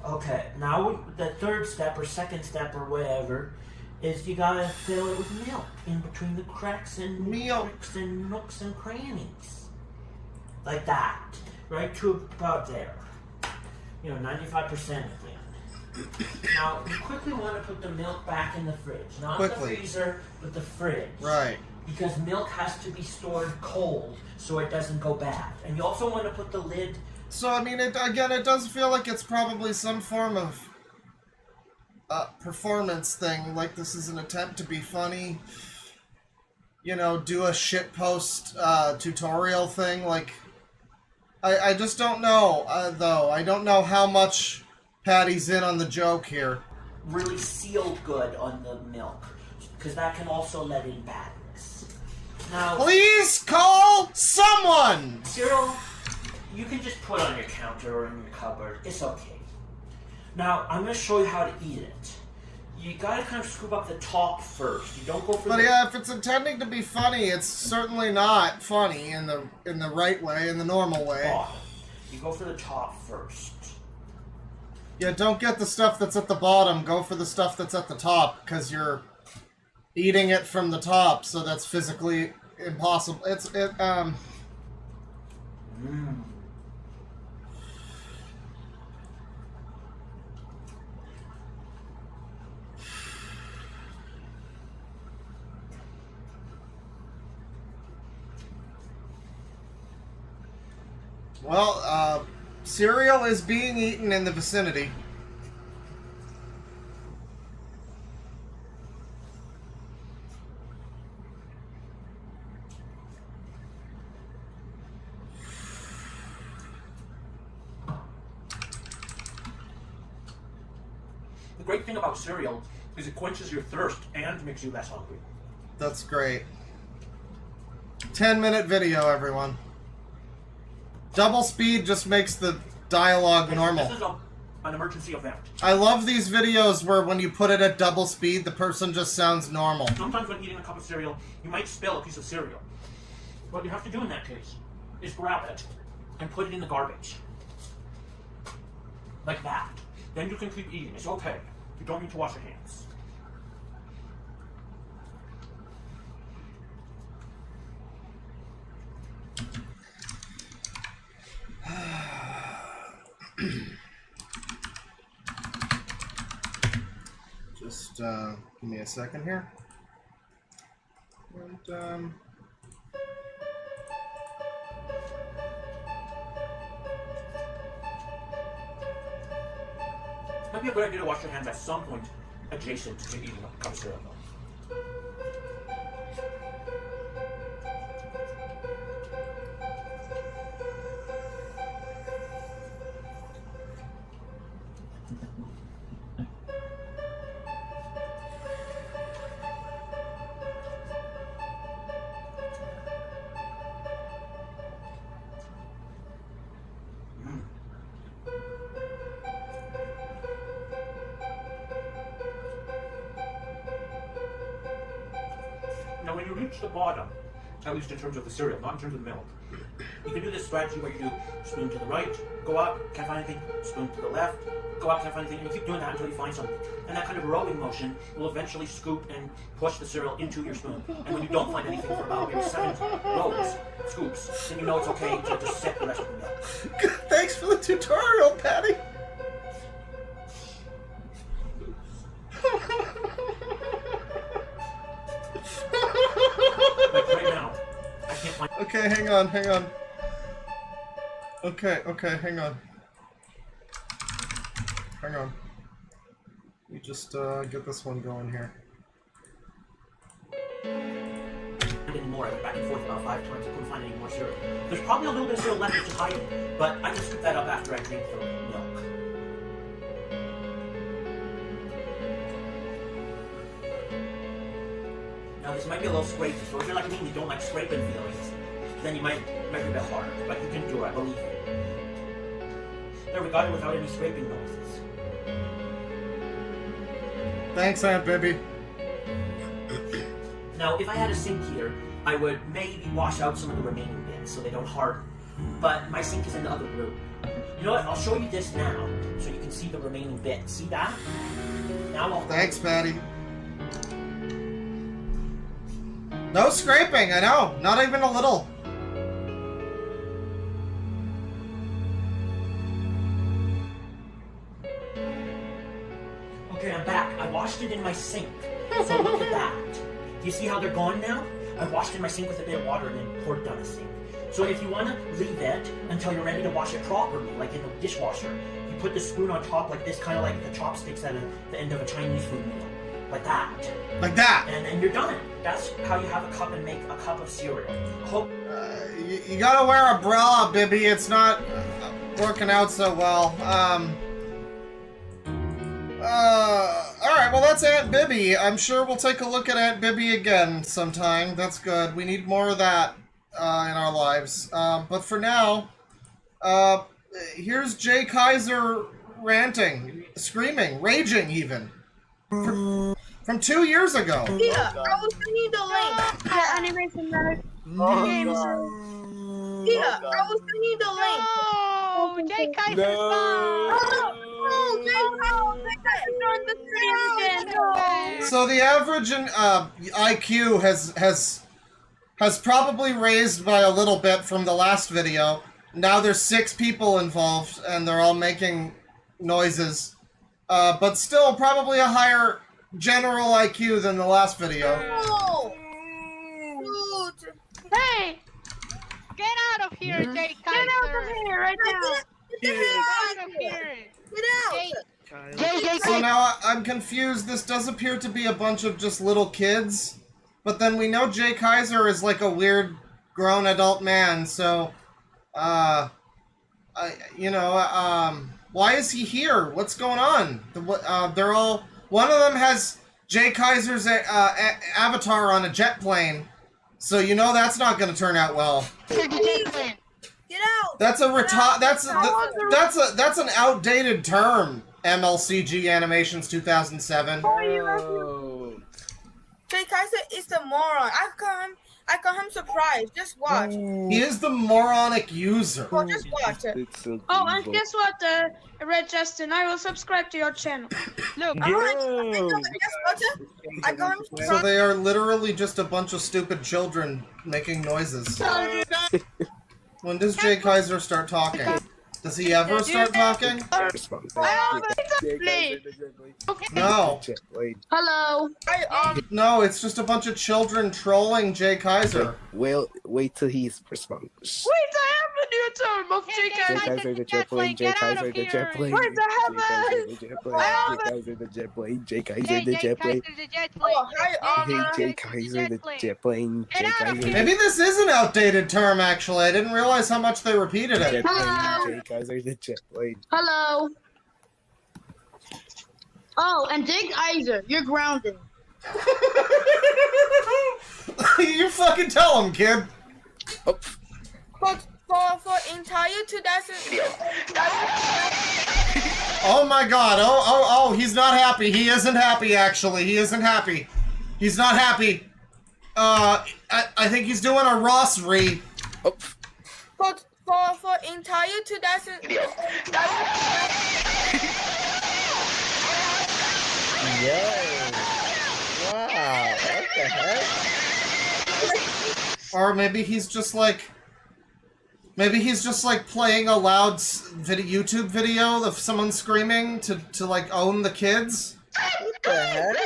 Okay, now the third step or second step or whatever is you gotta fill it with milk in between the cracks and nooks and crannies. Like that. Right to about there. You know, 95% again. Now, you quickly want to put the milk back in the fridge. Not the freezer, but the fridge. Right. Because milk has to be stored cold so it doesn't go bad. And you also want to put the lid... So, I mean, it does feel like it's probably some form of performance thing. Like, this is an attempt to be funny. You know, do a shitpost tutorial thing. Like, I just don't know, though. I don't know how much Patty's in on the joke here. Really sealed good on the milk. Because that can also let in badness. Now... Please call someone! Cereal, you can just put on your counter or in your cupboard. It's okay. Now, I'm going to show you how to eat it. You gotta kind of scoop up the top first. You don't go for But yeah, if it's intending to be funny, it's certainly not funny in the right way, in the normal way. Bottom. You go for the top first. Yeah, don't get the stuff that's at the bottom. Go for the stuff that's at the top, because you're eating it from the top, so that's physically impossible. Well, cereal is being eaten in the vicinity. The great thing about cereal is it quenches your thirst and makes you less hungry. That's great. 10-minute video, everyone. Double speed just makes the dialogue normal. This is an emergency event. I love these videos where when you put it at double speed, the person just sounds normal. Sometimes when eating a cup of cereal, you might spill a piece of cereal. What you have to do in that case is grab it and put it in the garbage. Like that. Then you can keep eating. It's okay. You don't need to wash your hands. Just give me a second here. And It might be a good idea to wash your hands at some point adjacent to eating a cup of cereal. Now, when you reach the bottom, at least in terms of the cereal, not in terms of the milk, you can do this strategy where you do spoon to the right, go up, can't find anything, spoon to the left, go up, can't find anything, and you keep doing that until you find something. And that kind of rowing motion will eventually scoop and push the cereal into your spoon. And when you don't find anything for about maybe 7 rows, scoops, then you know it's okay to just sip the rest of the milk. Thanks for the tutorial, Patty. Like right now, I can't find... Okay, hang on. Okay, hang on. Let me just get this one going here. Anymore. I went back and forth about 5 times. I couldn't find any more cereal. There's probably a little bit of cereal left that's just hiding, but I can scoop that up after I drink the milk. Now this might be a little scrapey, so if you're like me and you don't like scraping feelings, then you might be a bit harder, but you can do it, I believe you. There, we got it without any scraping noises. Thanks, Aunt Bibby. Now, if I had a sink here, I would maybe wash out some of the remaining bits so they don't harden. But my sink is in the other room. You know what? I'll show you this now so you can see the remaining bits. See that? Now I'll... Thanks, Patty. No scraping, I know. Not even a little. Okay, I'm back. I washed it in my sink. So look at that. Do you see how they're gone now? I washed it in my sink with a bit of water and then poured it down the sink. So if you want to leave it until you're ready to wash it properly, like in the dishwasher, you put the spoon on top like this, kind of like the chopsticks at the end of a Chinese food meal. Like that. Like that. And then you're done. That's how you have a cup and make a cup of cereal. You gotta wear a umbrella, Bibby. It's not working out so well. Alright, well that's Aunt Bibby. I'm sure we'll take a look at Aunt Bibby again sometime. That's good. We need more of that in our lives. But for now, here's Jay Kaiser ranting, screaming, raging even. From 2 years ago. Yeah, I was need the link. The animation matters. Yeah, I was need the link. Oh, Jay Kaiser's So the average in IQ has probably raised by a little bit from the last video. Now there's 6 people involved and they're all making noises. But still probably a higher general IQ than the last video. Hey! Get out of here, Jay Kaiser! Get out of here right now! Get out of here! Get out! So now I'm confused. This does appear to be a bunch of just little kids. But then we know Jay Kaiser is like a weird grown adult man, so... why is he here? What's going on? They're all... One of them has Jay Kaiser's avatar on a jet plane, so you know that's not going to turn out well. Get out! That's a that's an outdated term. MLCG Animations 2007. Jay Kaiser is the moron. I call him surprised. Just watch. He is the moronic user. Oh, just watch it. Oh, and guess what, Red Justin? I will subscribe to your channel. Look. Just watch it. I call him surprised. So they are literally just a bunch of stupid children making noises. When does Jay Kaiser start talking? Does he ever start talking? No. Hello. No, it's just a bunch of children trolling Jay Kaiser. Wait till he's responds. Wait, I have a new term of Jay Kaiser the jet plane. Jay Kaiser the jet plane. Wait, I have Jay Kaiser the jet plane. Jay Kaiser the jet plane. Jay Kaiser the jet plane. Maybe this is an outdated term, actually. I didn't realize how much they repeated it. Jay Kaiser the jet plane. Hello. Oh, and Jay Kaiser, you're grounded. You fucking tell him, kid. Oh. For entire 2000. Oh my god. Oh, he's not happy. He isn't happy, actually. He isn't happy. He's not happy. I think he's doing a Ross-ry. Oh. For entire 2000. Wow, what the heck? Or maybe he's just like playing a loud YouTube video of someone screaming to like own the kids. What the heck?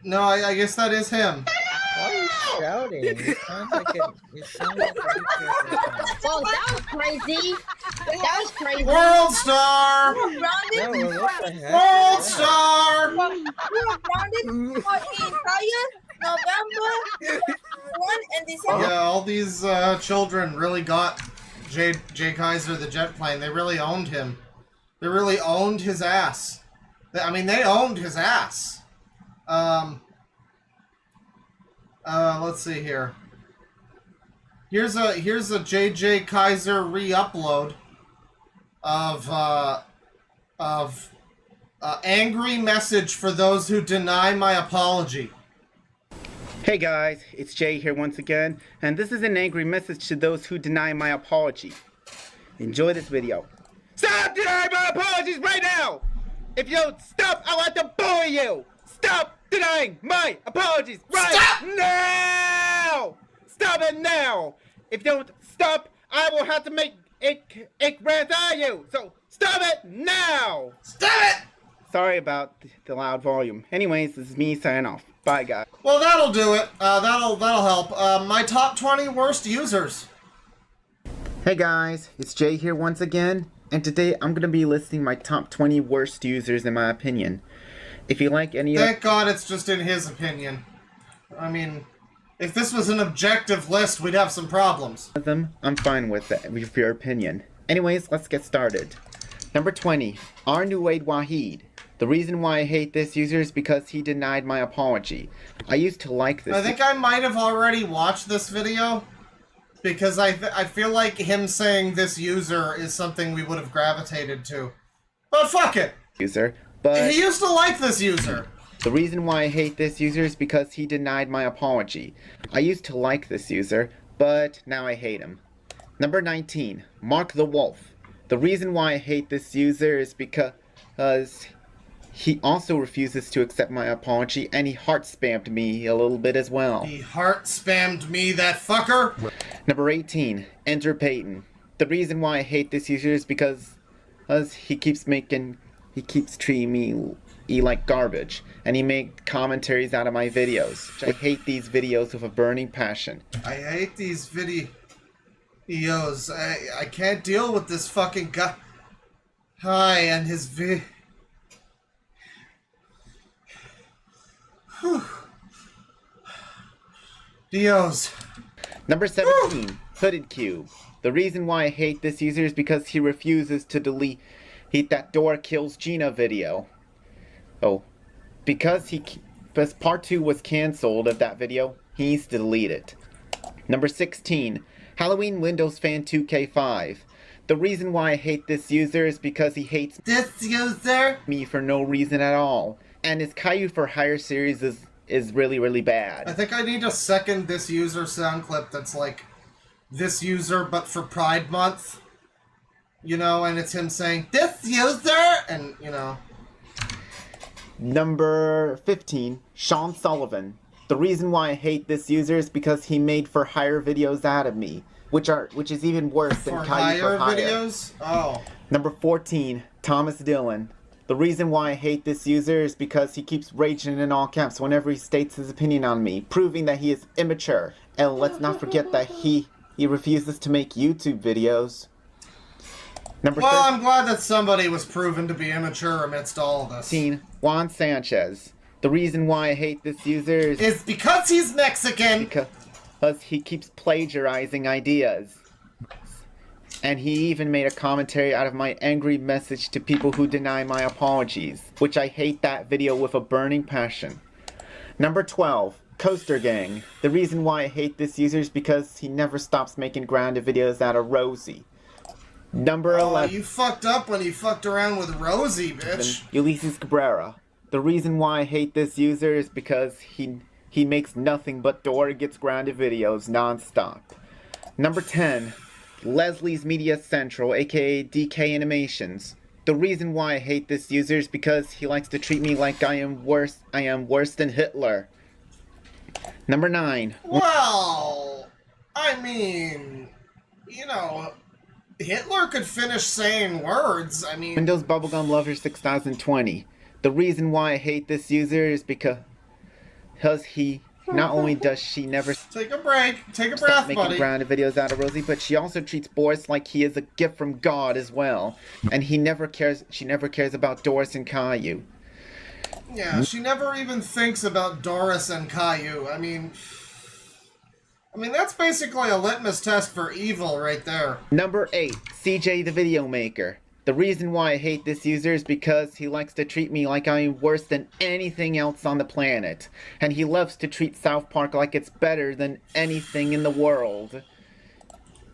No, I guess that is him. Why are you shouting? It sounds like Whoa, that was crazy. That was crazy. World Star! No, what the heck? World Star! We were grounded for entire November 1 and December. Yeah, all these children really got Jay Kaiser the jet plane. They really owned him. They really owned his ass. I mean, they owned his ass. Let's see here. Here's a JJ Kaiser re-upload of angry message for those who deny my apology. Hey guys, it's Jay here once again, and this is an angry message to those who deny my apology. Enjoy this video. Stop denying my apologies right now! If you don't stop, I want to bully you! Stop denying my apologies right now! Stop it now! If you don't stop, I will have to make it rant on you! So stop it now! Stop it! sorry about the loud volume. Anyways, this is me signing off. Bye, guys. Well, that'll do it. That'll help. My top 20 worst users. Hey guys, it's Jay here once again, and today I'm gonna be listing my top 20 worst users in my opinion. If you like any Thank God it's just in his opinion. I mean, if this was an objective list, we'd have some problems. I'm fine with that, with your opinion. Anyways, let's get started. Number 20, Arnuaid Wahid. The reason why I hate this user is because he denied my apology. I used to like this. I think I might have already watched this video, because I feel like him saying this user is something we would have gravitated to. But fuck it! User, but he used to like this user. The reason why I hate this user is because he denied my apology. I used to like this user, but now I hate him. Number 19, Mark the Wolf. The reason why I hate this user is because he also refuses to accept my apology, and he heart spammed me a little bit as well. He heart spammed me, that fucker! Number 18, Enter Payton. The reason why I hate this user is because he keeps treating me like garbage, and he makes commentaries out of my videos. I hate these videos with a burning passion. I hate these videos. I can't deal with this fucking guy. Hi, and his Dios. Number 17, Hooded Cube. The reason why I hate this user is because he refuses to delete that Dork kills Gina video. Oh, because part 2 was cancelled of that video, he needs to delete it. Number 16, Halloween Windows Fan 2K5. The reason why I hate this user is because he hates this user me for no reason at all, and his Caillou for Hire series is really, really bad. I think I need to second this user sound clip that's like this user but for Pride Month. You know, and it's him saying, this user! And, you know. Number 15, Sean Sullivan. The reason why I hate this user is because he made for hire videos out of me, which is even worse than Caillou for hire videos? Oh. Number 14, Thomas Dillon. The reason why I hate this user is because he keeps raging in all caps whenever he states his opinion on me, proving that he is immature. And let's not forget that he refuses to make YouTube videos. Well, I'm glad that somebody was proven to be immature amidst all of this. 13, Juan Sanchez. The reason why I hate this user is because he's Mexican. Because he keeps plagiarizing ideas. And he even made a commentary out of my angry message to people who deny my apologies, which I hate that video with a burning passion. Number 12, Coaster Gang. The reason why I hate this user is because he never stops making grounded videos out of Rosie. Number 11. You fucked up when you fucked around with Rosie, bitch. Ulysses Cabrera. The reason why I hate this user is because he makes nothing but Dork Gets Grounded videos non-stop. Number 10. Leslie's Media Central, aka DK Animations. The reason why I hate this user is because he likes to treat me like I am worse than Hitler. Number 9. Well, I mean, you know, Hitler could finish saying words. I mean, Windows Bubblegum Lover 6020. The reason why I hate this user is because he not only does she never take a break, take a breath, making buddy. Grounded videos out of Rosie, but she also treats Boris like he is a gift from God as well, and she never cares about Doris and Caillou. Yeah, she never even thinks about Doris and Caillou. I mean, that's basically a litmus test for evil right there. Number 8, CJ the Video Maker. The reason why I hate this user is because he likes to treat me like I am worse than anything else on the planet. And he loves to treat South Park like it's better than anything in the world.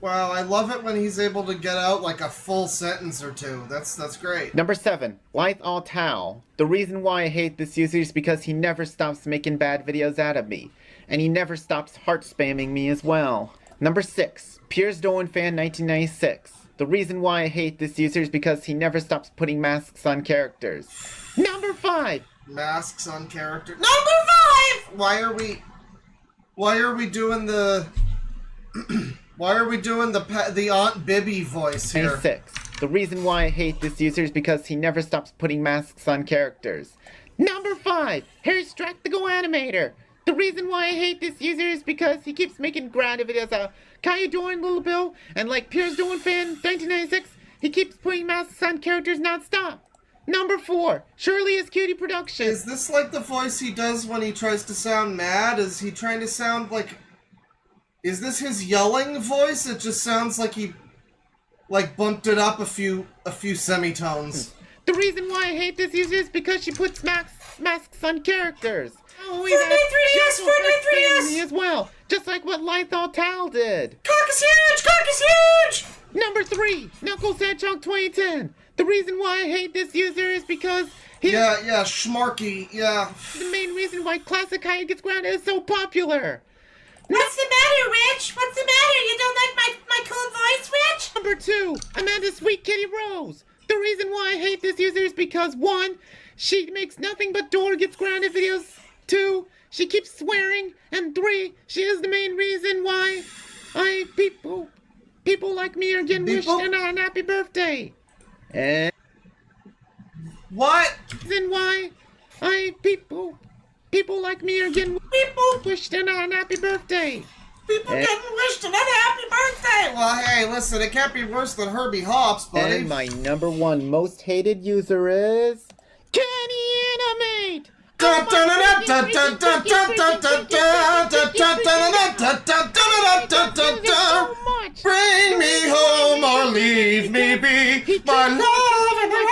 Wow, I love it when he's able to get out like a full sentence or two. That's great. Number 7, Light All Towel. The reason why I hate this user is because he never stops making bad videos out of me. And he never stops heart spamming me as well. Number 6, Piers Dolan Fan 1996. The reason why I hate this user is because he never stops putting masks on characters. Number 5! Masks on character. Number 5! Why are we doing the... Why are we doing the Aunt Bibby voice here? 6. The reason why I hate this user is because he never stops putting masks on characters. Number 5, Harry Strack the Go Animator. The reason why I hate this user is because he keeps making ground videos of Kaya doing Little Bill and like Piers doing Fan 1996. He keeps putting masks on characters non-stop. Number 4, Shirley is Cutie Production. Is this like the voice he does when he tries to sound mad? Is he trying to sound like... Is this his yelling voice? It just sounds like he, like, bumped it up a few semitones. The reason why I hate this user is because she puts masks on characters. Oh, wait, Fortnite 3DS! me as well, just like what Lithal Tal did. Cock is huge! Cock is huge! Number 3, Knuckles Hedgehog 2010. The reason why I hate this user is because Yeah, Schmarky, yeah. The main reason why Classic Kaya Gets Grounded is so popular. What's the matter, Rich? What's the matter? You don't like my cool voice, Rich? Number 2, Amanda Sweet Kitty Rose. The reason why I hate this user is because 1, she makes nothing but Dork Gets Grounded videos. 2, she keeps swearing. And 3, she is the main reason why people like me are getting wished an happy birthday. And what? Reason why people like me are getting wished an happy birthday. People getting wished an happy birthday. Well, hey, listen, it can't be worse than Herby Hops, buddy. And my number 1 most hated user is Kenny Animate. Bring me home or leave me be, my love and the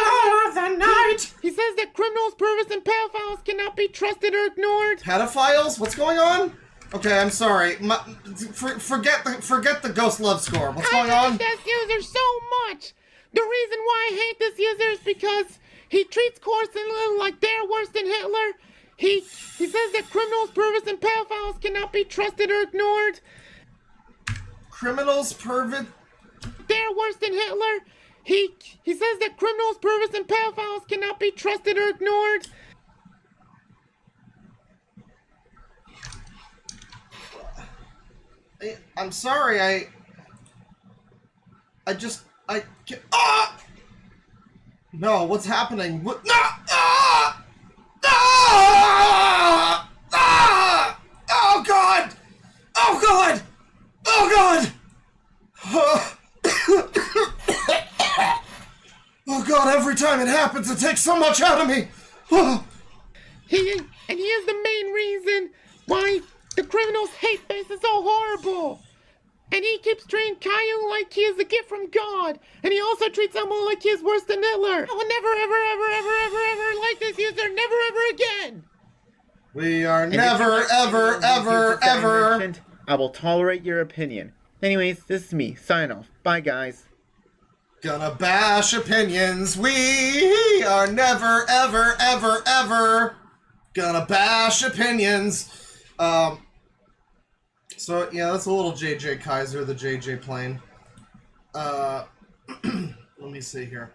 love of the night. He says that criminals, perverts, and pedophiles cannot be trusted or ignored. Pedophiles? What's going on? Okay, I'm sorry. Forget the ghost love score. What's going on? I hate this user so much. The reason why I hate this user is because he treats Corson Little like they're worse than Hitler. He says that criminals, perverts, and pedophiles cannot be trusted or ignored. Criminals, pervert? They're worse than Hitler. He says that criminals, perverts, and pedophiles cannot be trusted or ignored. I'm sorry, I can't. No, what's happening? What? No! Oh God! Oh God! Oh God! Oh God! Every time it happens, it takes so much out of me. He is the main reason why the criminals' hate base is so horrible. And he keeps treating Caillou like he is a gift from God. And he also treats someone like he is worse than Hitler. I will never, ever like this user. Never, ever again. We are never, ever. I will tolerate your opinion. Anyways, this is me. Sign off. Bye, guys. Gonna bash opinions. We are never, ever gonna bash opinions. So, yeah, that's a little JJ Kaiser, the JJ plane. Let me see here.